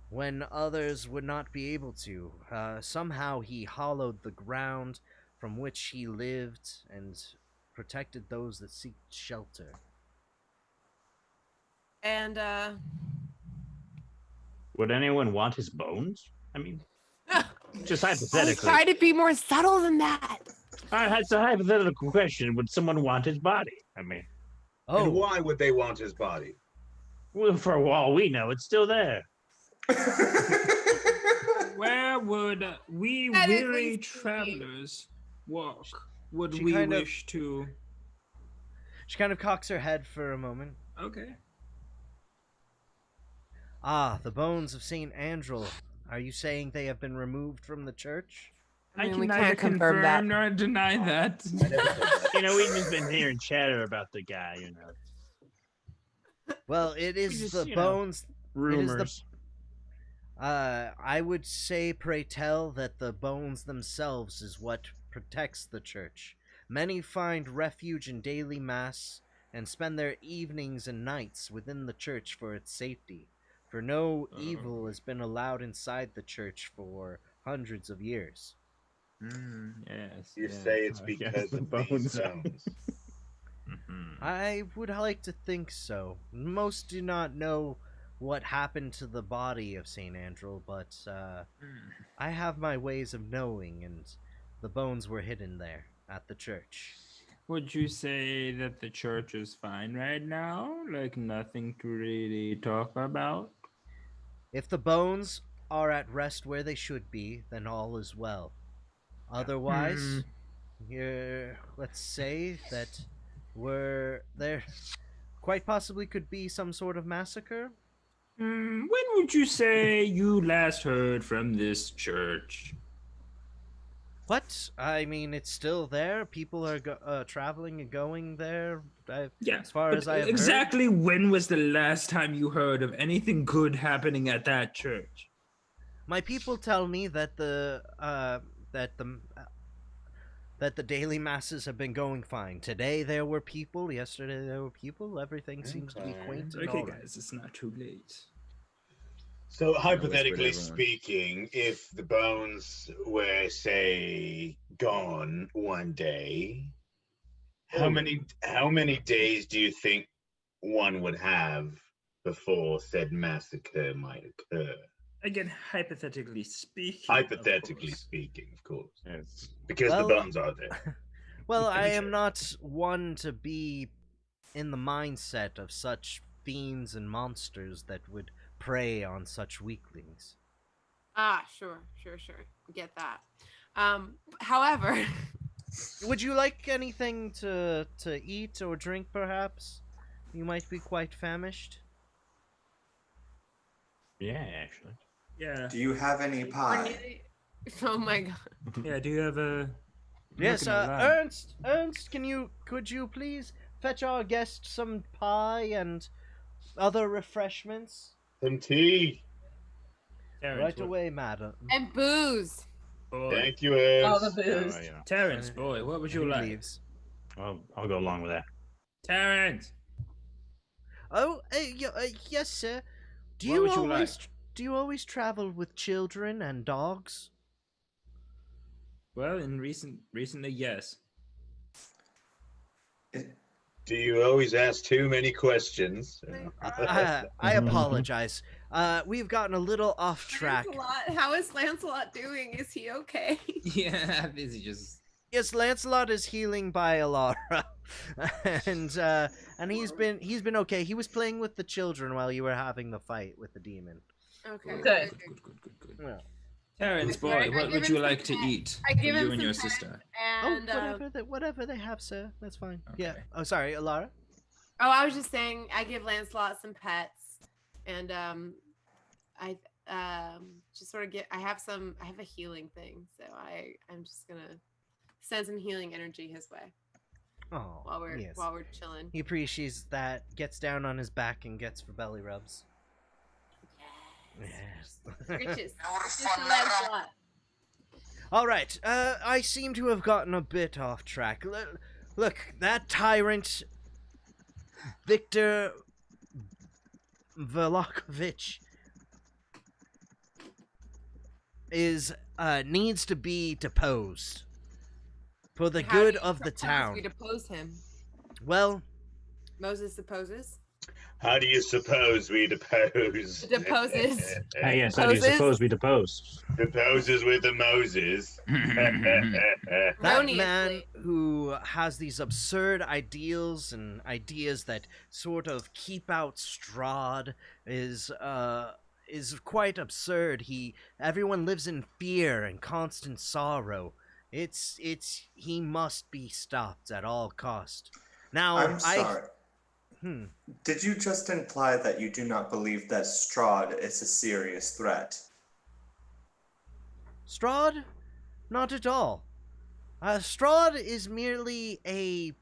when others would not be able to. Somehow he hollowed the ground from which he lived and protected those that seek shelter. And would anyone want his bones? I mean, just hypothetically. Try to be more subtle than that. It's a hypothetical question. Would someone want his body? I mean, and why would they want his body? Well, for all we know, it's still there. Where would we weary travelers walk? Would we wish to? She kind of cocks her head for a moment. Okay. Ah, the bones of St. Andrew. Are you saying they have been removed from the church? I can neither confirm nor deny that. You know, we've just been hearing chatter about the guy, you know. Well, it is just, the you know, bones. Rumors. I would say, pray tell, that the bones themselves is what protects the church. Many find refuge in daily mass and spend their evenings and nights within the church for its safety. For no evil has been allowed inside the church for hundreds of years. Yes. You yes, say it's I because guess the of these bones. bones. I would like to think so. Most do not know what happened to the body of St. Andrew, but I have my ways of knowing, and the bones were hidden there at the church. Would you say that the church is fine right now? Like nothing to really talk about? If the bones are at rest where they should be, then all is well. Otherwise, let's say that there quite possibly could be some sort of massacre. When would you say you last heard from this church? What? I mean, it's still there. People are traveling and going there. As far as I have exactly when was the last time you heard of anything good happening at that church? My people tell me that the daily masses have been going fine. Today there were people. Yesterday there were people. Everything seems to be quaint and all right. Guys, it's not too late. So hypothetically speaking, if the bones were, say, gone one day, how many days do you think one would have before said massacre might occur? Again, hypothetically speaking. Hypothetically speaking, of course. Yes. Because the bones are there. Well, I am not one to be in the mindset of such fiends and monsters that would prey on such weaklings. Sure. Get that. However, would you like anything to eat or drink, perhaps? You might be quite famished. Yeah, actually. Yeah. Do you have any pie? Oh my god. Yeah, do you have a... Yes, Ernst, could you please fetch our guest some pie and other refreshments? Some tea. Right away, madam. And booze. Boy. Thank you, Ernst. All the booze. Terrence, boy, what would you like? Leaves. I'll go along with that. Terrence! Oh, yes, sir. Do you always travel with children and dogs? Well, recently, yes. Do you always ask too many questions? I apologize. We've gotten a little off track. Lancelot, how is Lancelot doing? Is he okay? Yeah, is he just... Yes, Lancelot is healing by Alara, and he's been okay. He was playing with the children while you were having the fight with the demon. Okay. Good. Well, Terrence, boy, what would you like to eat? I give for him you and some your pets sister. And, whatever they have, sir. That's fine. Okay. Yeah. Oh, sorry, Alara. Oh, I was just saying, I give Lancelot some pets, and I just sort of I have a healing thing, so I'm just gonna send some healing energy his way. Oh, while we're chilling. He appreciates that. Gets down on his back and gets for belly rubs. Yes. Riches. Lancelot. All right. I seem to have gotten a bit off track. Look, that tyrant, Victor Velakovich, needs to be deposed for the good of the town. We depose him. Well, Moses supposes. How do you suppose we depose? Deposes. Yes, how do you suppose we depose? Deposes with the Moses. That man who has these absurd ideals and ideas that sort of keep out Strahd is quite absurd. Everyone lives in fear and constant sorrow. He must be stopped at all cost. Now, I'm sorry. Did you just imply that you do not believe that Strahd is a serious threat? Strahd? Not at all. Strahd is merely a...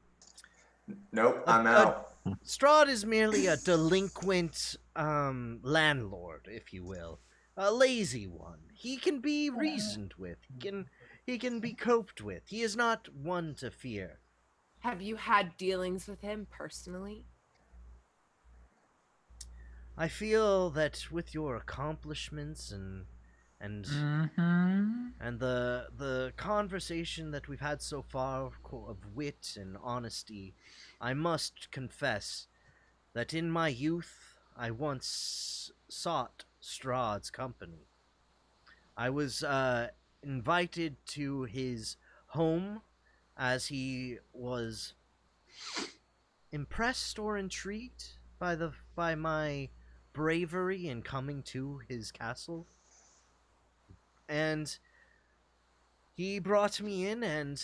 Nope, I'm out. Strahd is merely a delinquent landlord, if you will. A lazy one. He can be reasoned with. He can be coped with. He is not one to fear. Have you had dealings with him personally? I feel that with your accomplishments and the conversation that we've had so far of wit and honesty, I must confess that in my youth I once sought Strahd's company. I was invited to his home as he was impressed or intrigued by my bravery in coming to his castle. And he brought me in and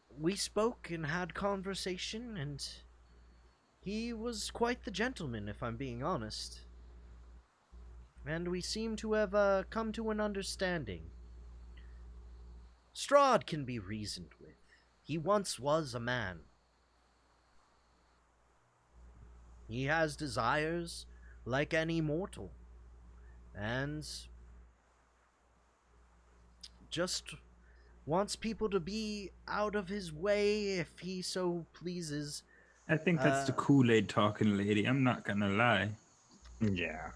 we spoke and had conversation, and he was quite the gentleman, if I'm being honest. And we seem to have come to an understanding. Strahd can be reasoned with. He once was a man. He has desires like any mortal, and just wants people to be out of his way if he so pleases. I think that's the Kool-Aid talking, lady. I'm not gonna lie. Yeah.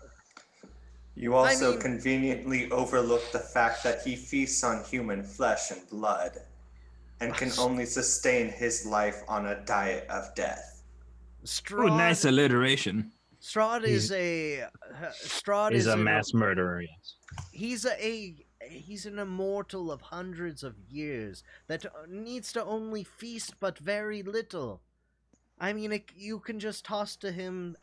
You also conveniently overlook the fact that he feasts on human flesh and blood, and can only sustain his life on a diet of death. Ooh, nice alliteration. Strahd is a mass murderer. Yes. He's an immortal of hundreds of years that needs to only feast but very little. I mean, you can just toss to him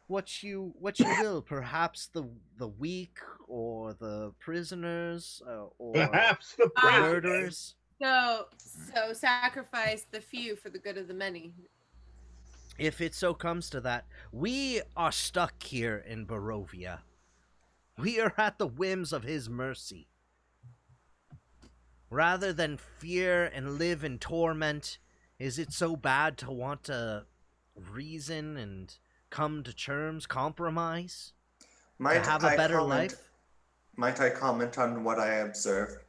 what you will. Perhaps the weak, or the prisoners, or perhaps the murderers. So sacrifice the few for the good of the many. If it so comes to that, we are stuck here in Barovia. We are at the whims of his mercy. Rather than fear and live in torment, is it so bad to want to reason and come to terms, compromise, to have a better life? Might I comment on what I observed?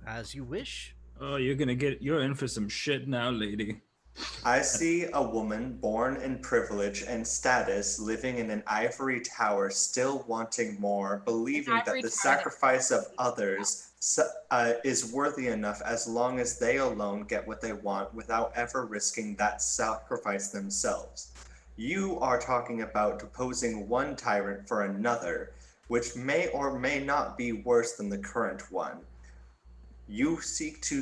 As you wish. Oh, you're in for some shit now, lady. I see a woman born in privilege and status living in an ivory tower, still wanting more, believing that the sacrifice of others is worthy enough as long as they alone get what they want without ever risking that sacrifice themselves. You are talking about deposing one tyrant for another, which may or may not be worse than the current one. You seek to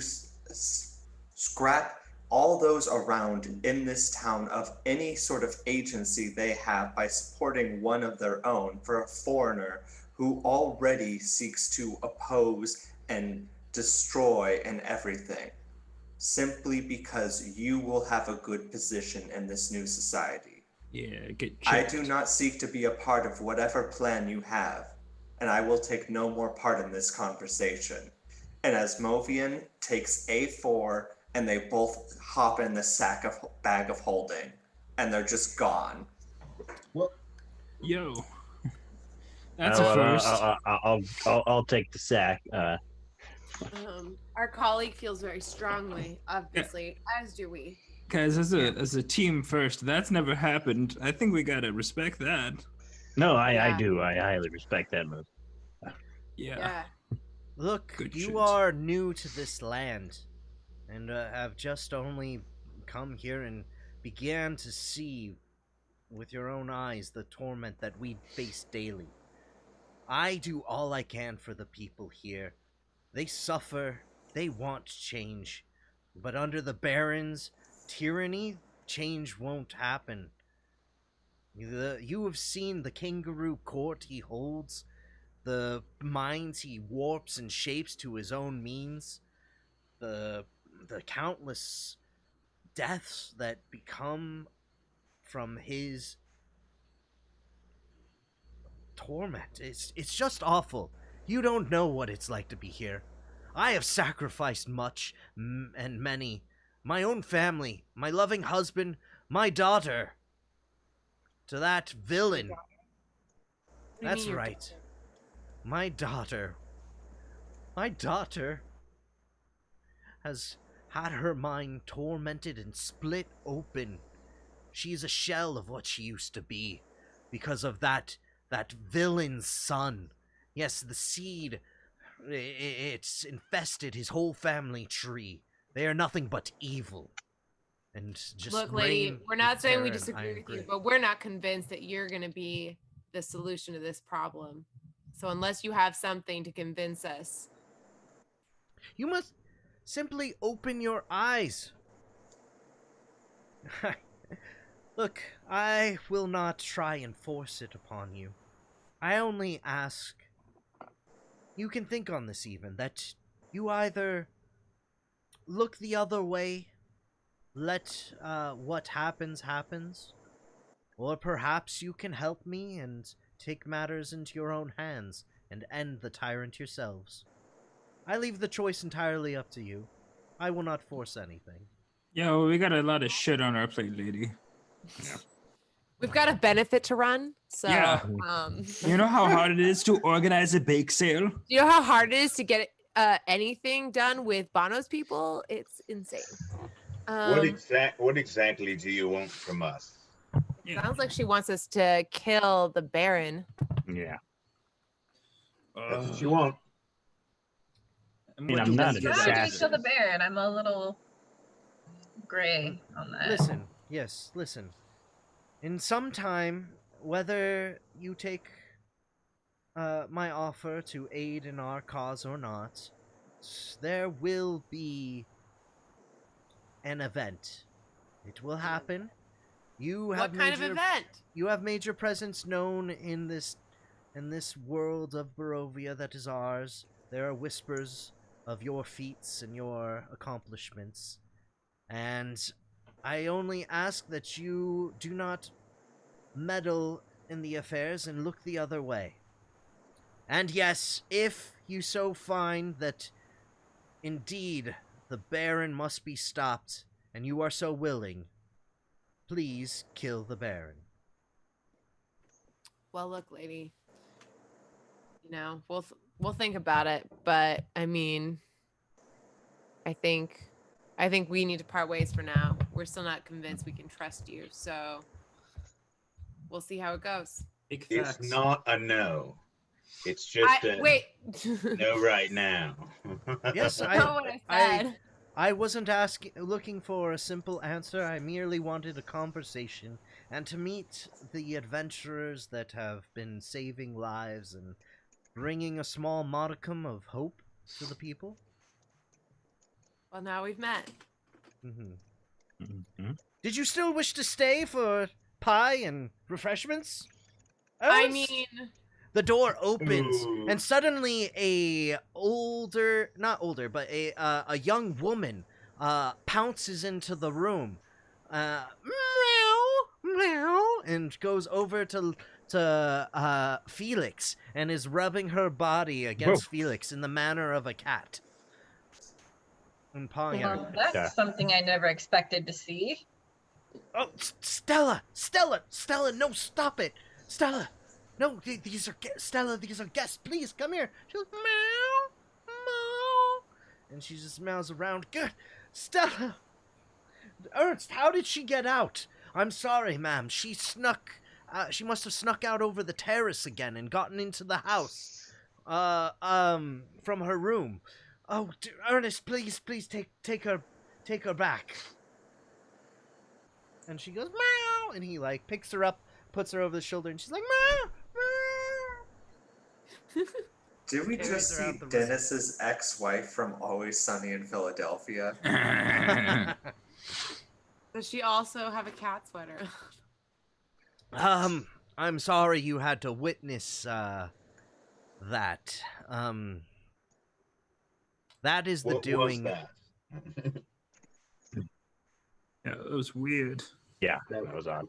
scrap all those around in this town of any sort of agency they have by supporting one of their own for a foreigner who already seeks to oppose and destroy and everything, simply because you will have a good position in this new society. Yeah, get checked. I do not seek to be a part of whatever plan you have, and I will take no more part in this conversation. And as Movian takes A4, and they both hop in the bag of holding, and they're just gone. Well, yo, that's a first. I'll take the sack. Our colleague feels very strongly, obviously, as do we. Guys, as a team first, that's never happened. I think we gotta respect that. No, I do. I highly respect that move. Yeah. Look, Good you shit. are new to this land, and have just only come here and began to see with your own eyes the torment that we face daily. I do all I can for the people here. They suffer, they want change, but under the Baron's tyranny, change won't happen. You have seen the kangaroo court he holds, the minds he warps and shapes to his own means, the countless deaths that become from his torment. It's just awful. You don't know what it's like to be here. I have sacrificed much and many. my own family, my loving husband, my daughter, to that villain. That's right. My daughter has had her mind tormented and split open. She is a shell of what she used to be because of that villain's son. Yes, the seed, it's infested his whole family tree. They are nothing but evil. And just look, lady, we're not saying we disagree with you, but we're not convinced that you're going to be the solution to this problem. So unless you have something to convince us, you must simply open your eyes. Look, I will not try and force it upon you. I only ask, you can think on this even, that you either look the other way, let what happens, or perhaps you can help me and take matters into your own hands and end the tyrant yourselves. I leave the choice entirely up to you. I will not force anything. Yeah, well, we got a lot of shit on our plate, lady. Yeah. we've got a benefit to run. So, Yeah. You know how hard it is to organize a bake sale? you know how hard it is to get anything done with Bono's people? It's insane. What exactly do you want from us? Sounds like she wants us to kill the Baron. Yeah. That's what you want. I mean, I'm not an How do we assassin. kill the Baron? I'm a little gray on that. Listen. In some time, whether you take my offer to aid in our cause or not, there will be an event. It will happen. You have What kind of event? You have made your presence known in this world of Barovia that is ours. There are whispers of your feats and your accomplishments. And I only ask that you do not meddle in the affairs and look the other way. And yes, if you so find that indeed the Baron must be stopped, and you are so willing, please kill the Baron. Well, look, lady. You know, we'll think about it, but I mean, I think we need to part ways for now. We're still not convinced we can trust you, so we'll see how it goes. It's not a no. It's just a wait. no right now. Yes, That's not what I said. I wasn't looking for a simple answer. I merely wanted a conversation and to meet the adventurers that have been saving lives and bringing a small modicum of hope to the people. Well, now we've met. Did you still wish to stay for pie and refreshments? I mean, the door opens and suddenly a young woman pounces into the room, meow, meow, and goes over to Felix and is rubbing her body against Felix in the manner of a cat. And pawing at her. That's something I never expected to see. Oh, Stella, no, stop it. Stella, no, these are guests. Please, come here. She goes, meow, meow. And she just meows around. Good. Stella. Ernst, how did she get out? I'm sorry, ma'am. She must have snuck out over the terrace again and gotten into the house. From her room. Oh, Ernest, please take her back. And she goes, meow, and he picks her up, puts her over the shoulder, and she's like, meow, meow. Did we just see Dennis's ex-wife from Always Sunny in Philadelphia? Does she also have a cat sweater? I'm sorry you had to witness, that. That is the What doing. was that? Yeah, that was weird. Yeah, that was odd.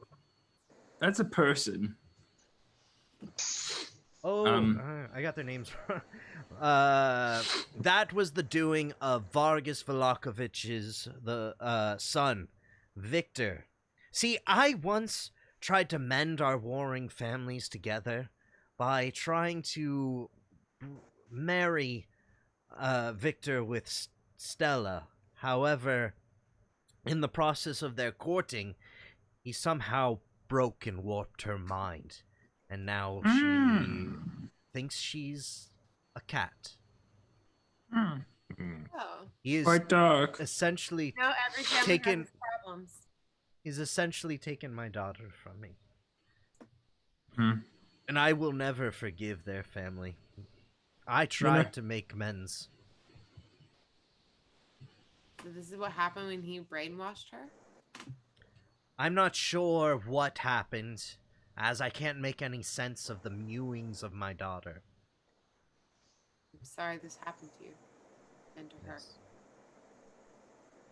That's a person. Oh, I got their names wrong. That was the doing of Vargas Velakovich's son, Victor. See, I once tried to mend our warring families together by trying to marry Victor with Stella. However, in the process of their courting, he somehow broke and warped her mind. And now she thinks she's a cat. Oh. He is Quite dark. essentially No, every family taken. has its problems. He's essentially taken my daughter from me. Hmm. And I will never forgive their family. I tried to make amends. So this is what happened when he brainwashed her? I'm not sure what happened, as I can't make any sense of the mewings of my daughter. I'm sorry this happened to you. And to her.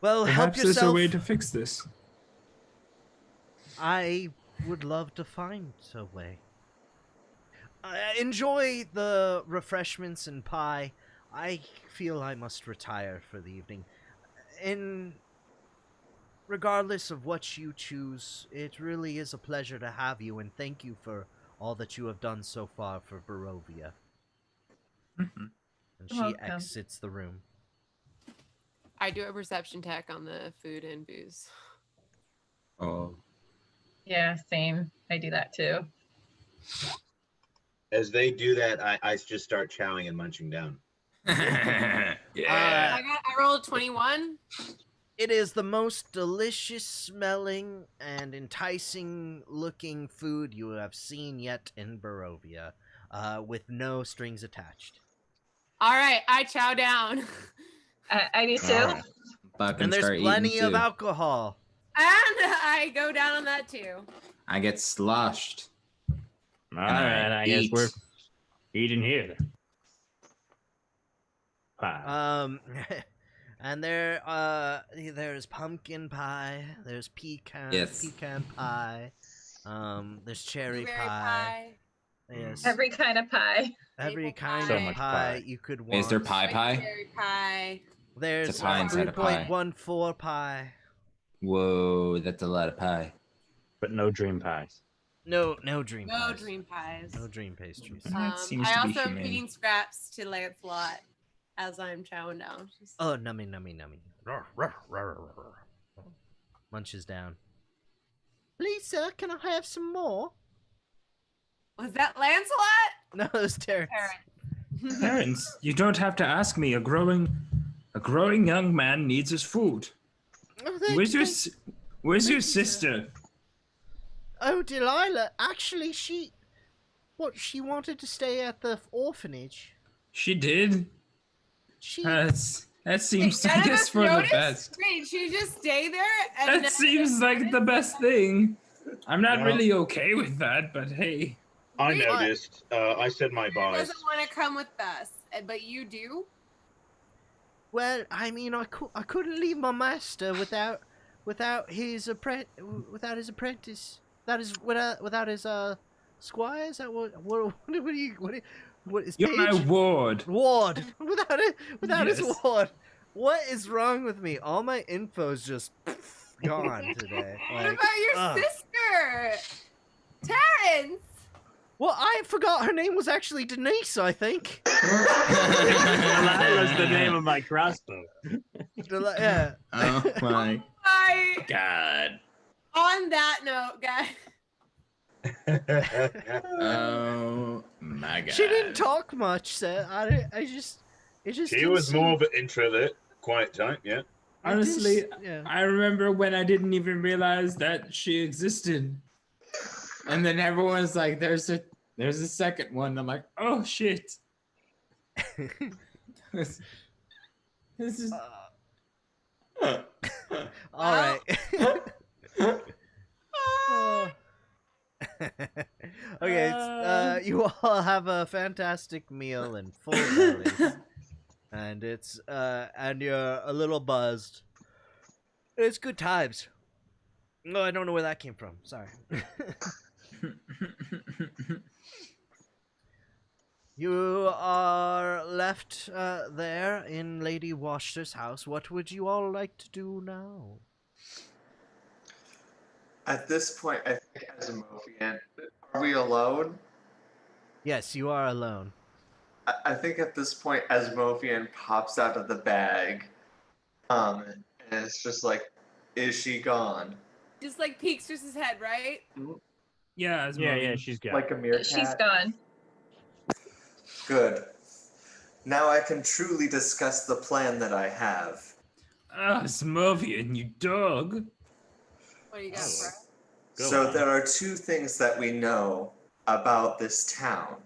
Well, help Perhaps there's a yourself. way to fix this. I would love to find a way. Enjoy the refreshments and pie. I feel I must retire for the evening. Regardless of what you choose, it really is a pleasure to have you, and thank you for all that you have done so far for Barovia. And she welcome. exits the room. I do a perception check on the food and booze. Oh. Yeah, same. I do that too. As they do that, I just start chowing and munching down. Yeah. I rolled 21. It is the most delicious smelling and enticing looking food you have seen yet in Barovia, with no strings attached. All right, I chow down. I do too. And there's plenty of alcohol. And I go down on that too. I get sloshed. All right, I guess we're eating here. Pie. And there's pumpkin pie, there's pecan pie, there's cherry Blueberry pie. Yes. Every kind of pie. Every kind So of much pie pie. you could want. Is there pie? Cherry pie. There's It's a pie inside a pie. 3.14 pie. Whoa, that's a lot of pie. But no dream pies. No dream No pies. dream pies. No dream pastries. That seems I to be also am humane. feeding scraps to Lancelot as I'm chowing down. Just- Oh, nummy. Munches down. Please, sir, can I have some more? Was that Lancelot? No, it was Terrence. Parents, you don't have to ask me. A growing young man needs his food. Oh, Where's your sister? Oh, Delilah. Actually, she wanted to stay at the orphanage. She did. She. That seems, None I of guess, us for the noticed? best. Wait, she just stay there? And That none of seems us like the noticed? best thing. I'm not Well- really okay with that, but hey. I Wait, noticed. I said my She buys. doesn't want to come with us, but you do? Well, I mean, I couldn't leave my master without his apprentice. Without his squire. Is that what is You're my page? ward. Ward. Without his Yes. ward. What is wrong with me? All my info's just gone today. What about your sister? Terrence! Well, I forgot her name was actually Denise, I think. That was the name of my crossbow. Yeah. Oh my God. On that note, guys. Oh my god. She didn't talk much, so it just She didn't was seem- more of an introvert, quiet type, yeah. Honestly, yeah. I remember when I didn't even realize that she existed. And then everyone's like, there's a second one. I'm like, Oh shit. this is All right. Okay, you all have a fantastic meal and full bellies, and and you're a little buzzed. It's good times. No, I don't know where that came from. Sorry. You are left there in Lady Washter's house. What would you all like to do now? At this point, I think as a Movian, are we alone? Yes, you are alone. I think at this point, Asmovian pops out of the bag, and it's just like, is she gone? Just like peeks through his head, right? Yeah, she's gone. Like a meerkat? She's gone. Good. Now I can truly discuss the plan that I have. Smovian, you dog. What do you got for us? So there are two things that we know about this town.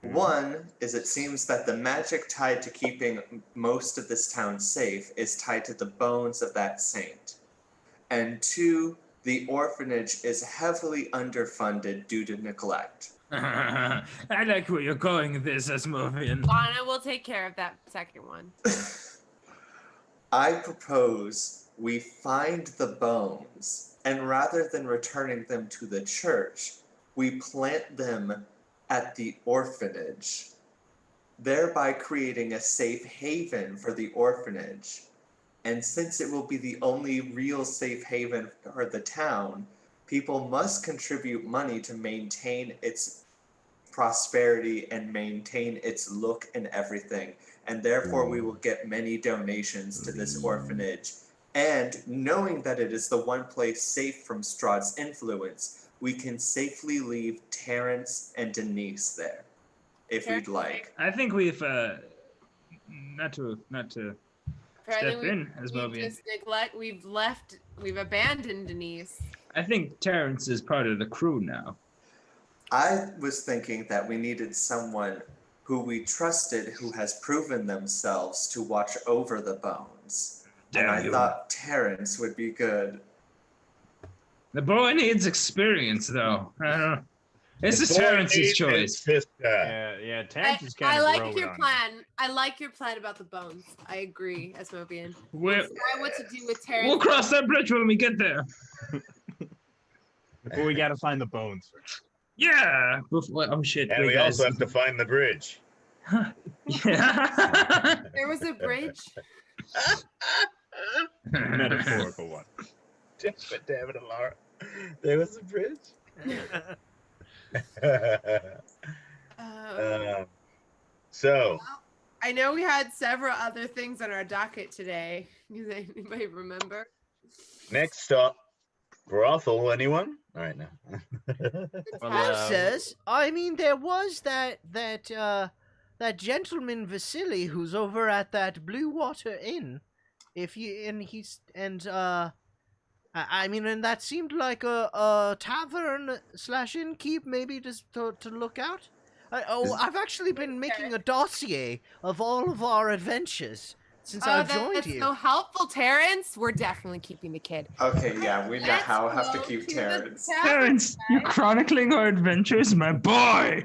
One is it seems that the magic tied to keeping most of this town safe is tied to the bones of that saint. And two, the orphanage is heavily underfunded due to neglect. I like where you're going with this, Asmovian. Lana will take care of that second one. I propose we find the bones, and rather than returning them to the church, we plant them at the orphanage, thereby creating a safe haven for the orphanage. And since it will be the only real safe haven for the town, people must contribute money to maintain its prosperity and maintain its look and everything. And therefore we will get many donations to this orphanage. And knowing that it is the one place safe from Strahd's influence, we can safely leave Terrence and Denise there, if we'd like. I think we've not to step in as Movian. We've abandoned Denise. I think Terrence is part of the crew now. I was thinking that we needed someone who we trusted, who has proven themselves to watch over the bones. And I thought Terrence would be good. The boy needs experience, though. I don't know. This is Terrence's choice. Yeah, Terrence is kind I of like your plan. I like your plan about the bones. I agree, Asmovian. Decide what to do with Terrence. We'll cross that bridge when we get there. But we gotta find the bones first. Yeah. Oh shit. And we also have to find the bridge. Yeah. There was a bridge. Metaphorical one. Damn it, Laura. There was a bridge. So. I know we had several other things on our docket today. Does anybody remember? Next stop, brothel. Anyone? All right, now. Houses? I mean, there was that gentleman Vasily who's over at that Blue Water Inn. I mean, and that seemed like a tavern / innkeep, maybe just to look out. I've actually been making a dossier of all of our adventures since I've joined that's you. so helpful, Terrence. We're definitely keeping the kid. Okay, yeah, we know how have to keep Terrence. Terrence, you're chronicling our adventures, my boy.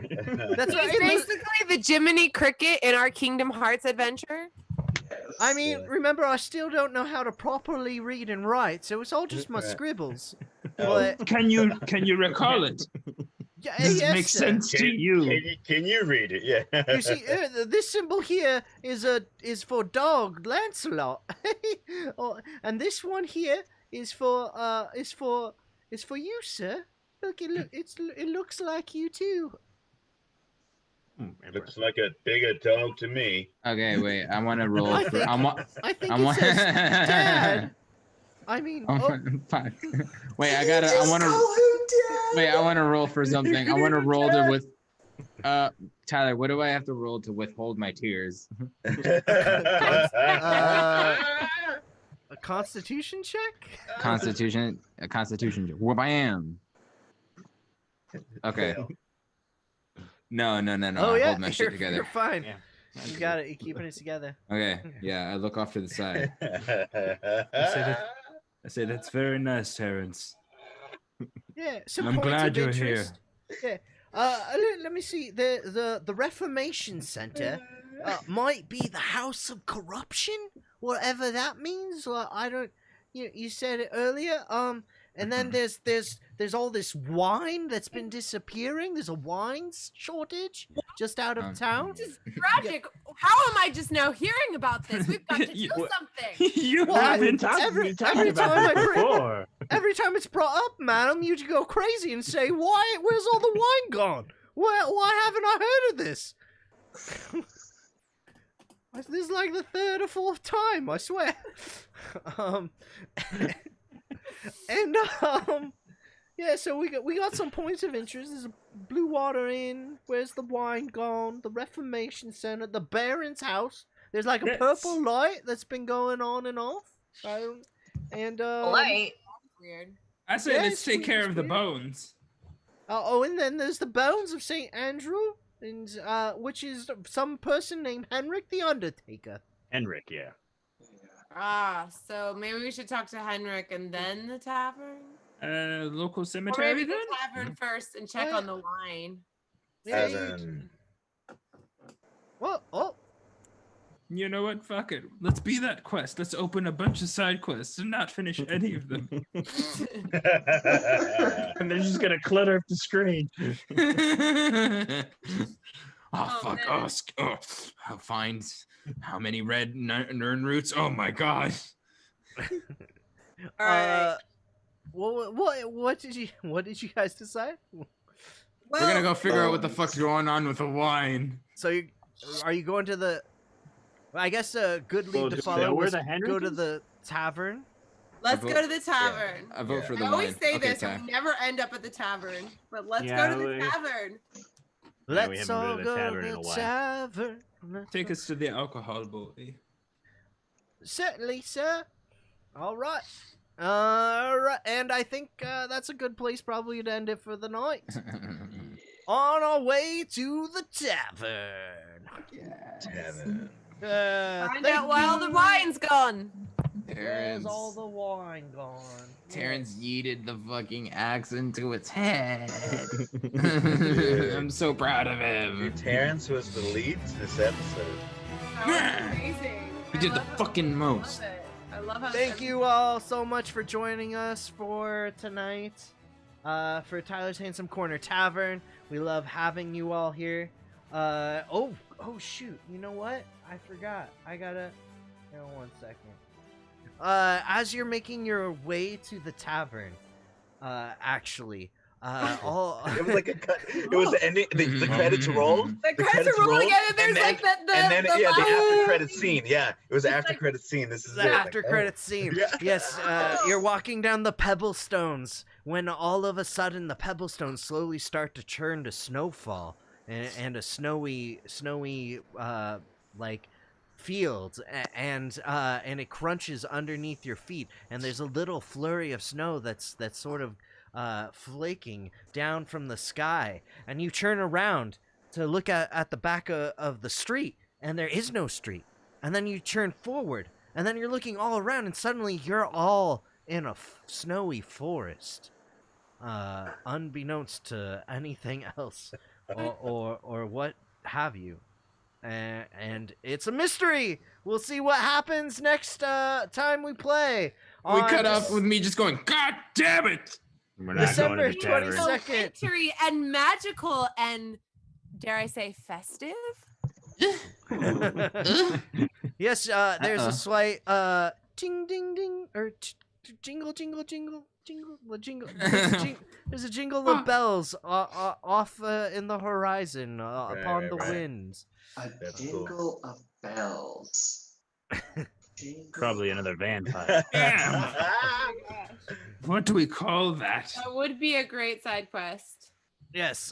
That's He's basically the Jiminy Cricket in our Kingdom Hearts adventure. I mean, remember, I still don't know how to properly read and write, so it's all just my scribbles. But Can you recall it? yeah, Does it yes, make sir. sense to you? Can you read it? Yeah. You see, this symbol here is for dog Lancelot, and this one here is for you, sir. Look, it looks like you too. It looks like a bigger dog to me. Okay, wait. I want to roll. I think it says Dad. I mean, fuck. Wait, I want to roll for something. I want to roll to with. Tyler, what do I have to roll to withhold my tears? A Constitution check. A Constitution check. Wham. Okay. No. Oh yeah, Hold my shit together. You're fine. Yeah. You got it. You're keeping it together. Okay. Yeah, I look off to the side. I said that's very nice, Terrence. Yeah, some I'm points glad of you're interest. here. Yeah. Let me see. The Reformation Center might be the House of Corruption, whatever that means. Well, I don't. You said it earlier. And then there's all this wine that's been disappearing. There's a wine shortage just out of town. This is tragic. How am I just now hearing about this? We've got to do something. You haven't every talking about time this before. Every time it's brought up, madam, you go crazy and say, where's all the wine gone? Why haven't I heard of this? This is like the third or fourth time, I swear. Yeah, so we got some points of interest. There's a Blue Water Inn. Where's the wine gone? The Reformation Center. The Baron's house. There's like a purple light that's been going on and off. Light? Weird. I say let's take care of the bones. And then there's the bones of St. Andrew, and which is some person named Henrik the Undertaker. Henrik, yeah. So maybe we should talk to Henrik and then the tavern? Local Or cemetery maybe then? the tavern first and check on the wine. What? Oh. You know what? Fuck it. Let's be that quest. Let's open a bunch of side quests and not finish any of them. And they're just gonna clutter up the screen. Fuck. I'll find how many red nern roots. Oh my god. All right. What did you guys decide? We're gonna go figure out what the fuck's going on with the wine. So are you going to the? I guess a good lead to follow was go to the tavern. Let's go to the tavern. I vote for the I always wine. say Okay, this, and we never end up at the tavern. But let's Yeah, go to the tavern. Let's all go to the tavern. Take us to the alcohol boy. Certainly, sir. All right. And I think that's a good place probably to end it for the night. On our way to the tavern. Tavern. Find out why all the wine's gone. Where's all the wine gone? Terrence yeeted the fucking axe into its head. I'm so proud of him. Terrence was the lead to this episode. That was amazing. He did the fucking most. I love how Thank you all so much for joining us for tonight. For Tyler's Handsome Corner Tavern. We love having you all here. Oh shoot. You know what? I forgot. I gotta... Hang on 1 second. As you're making your way to the tavern, actually, all... It was like a cut. It was the ending. The credits rolled. The credits are rolling, and then there's like the after credit scene. Yeah, it was the after credit scene. This is the after credit scene. Yeah. Yes, you're walking down the pebble stones when all of a sudden the pebble stones slowly start to turn to snowfall and a snowy like fields, and it crunches underneath your feet, and there's a little flurry of snow that's sort of flaking down from the sky, and you turn around to look at the back of the street, and there is no street, and then you turn forward, and then you're looking all around, and suddenly you're all in a snowy forest, unbeknownst to anything else or what have you. And it's a mystery. We'll see what happens next time we play. We cut off with me just going, God damn it! We're not December going to the tavern. 22nd. Victory and magical and, dare I say, festive? Yes, there's a slight ding ding ding or jingle jingle jingle jingle. There's a jingle of bells off in the horizon upon the winds. A jingle of bells. Probably another vampire. Damn. What do we call that? That would be a great side quest. Yes.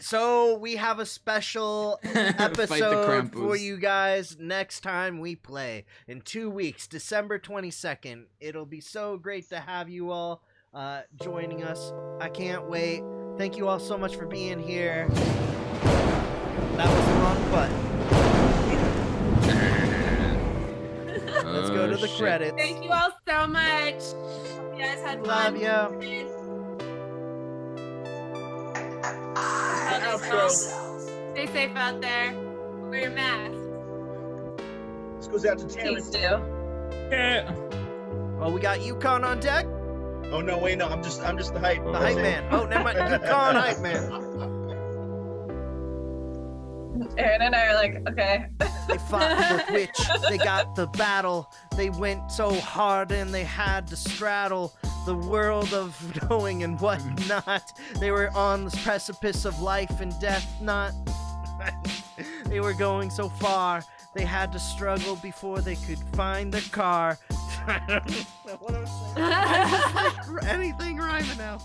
So we have a special episode for you guys next time we play in 2 weeks, December 22nd. It'll be so great to have you all joining us. I can't wait. Thank you all so much for being here. That was the wrong button. Let's go to the credits. Thank you all so much. You guys had Love fun. you. Stay safe out there. Wear your mask. This goes out to Terrence. Please do. Yeah. Oh, we got Yukon on deck. Oh no, wait, no, I'm just the hype. The hype man. Oh, never mind. Keep calling hype man. Erin and I are like, okay. They fought the witch. They got the battle. They went so hard and they had to straddle the world of knowing and whatnot. They were on the precipice of life and death. Not. They were going so far. They had to struggle before they could find their car. I don't know what I'm saying. I just like anything rhyming now.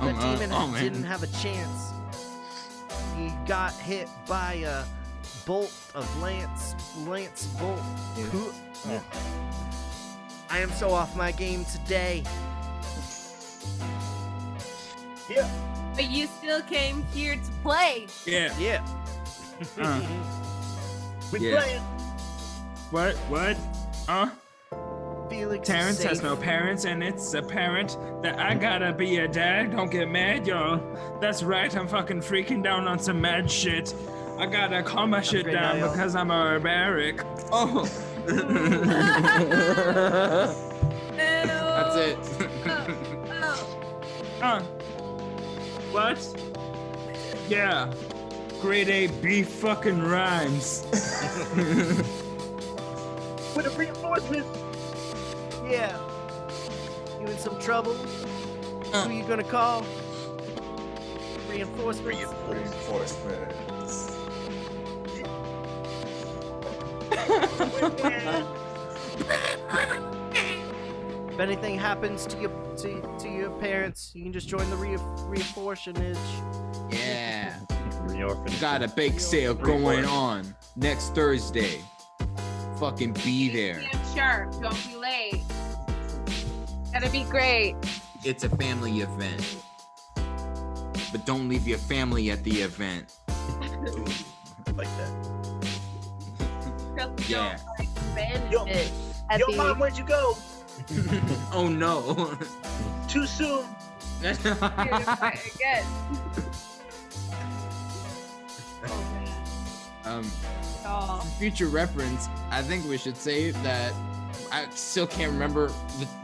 The demon didn't have a chance. He got hit by a bolt of Lance bolt. Yeah. I am so off my game today. Yeah. But you still came here to play. Yeah. Yeah. We Yeah. playing. What? Felix Terrence is safe. has no parents, and it's apparent that I gotta be a dad. Don't get mad, y'all. That's right, I'm fucking freaking down on some mad shit. I gotta calm my shit great down night, y'all. because I'm a barbaric. Oh. That's it. What? Yeah. Grade A B fucking rhymes. With a reinforcement. Yeah. You in some trouble? Who you gonna call? Reinforcements? Reinforcements. If anything happens to your parents, you can just join the reinforcenage. Yeah. Reorphan. Got a bake sale going on next Thursday. Fucking be there. Damn sharp. Don't be late. Gotta be great. It's a family event. But don't leave your family at the event. Ooh, like that. Yeah. Yo, mom, where'd you go? Oh no. Too soon. Again. For future reference, I think we should say that I still can't remember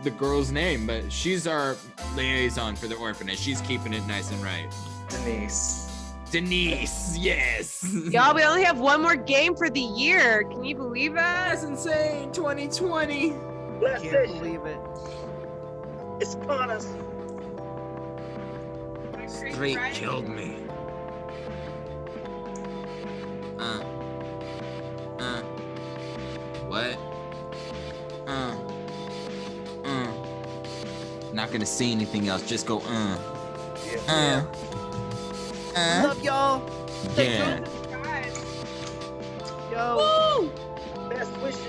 the girl's name, but she's our liaison for the orphanage. She's keeping it nice and right. Denise, yes. Y'all, we only have one more game for the year. Can you believe that? That's insane. 2020. Can't believe it. It's upon us. Straight killed me. What? Not gonna say anything else. Just go. Love y'all. Yeah. Yo. Woo! Best wishes.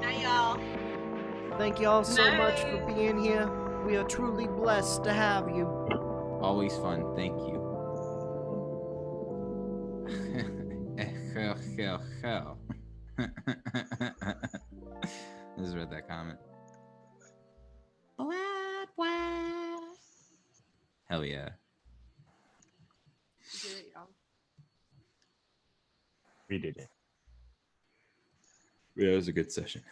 Night, y'all. Thank y'all so much for being here. We are truly blessed to have you. Always fun. Thank you. This is read that comment. Hell yeah. You did it, y'all. We did it. Yeah, it was a good session.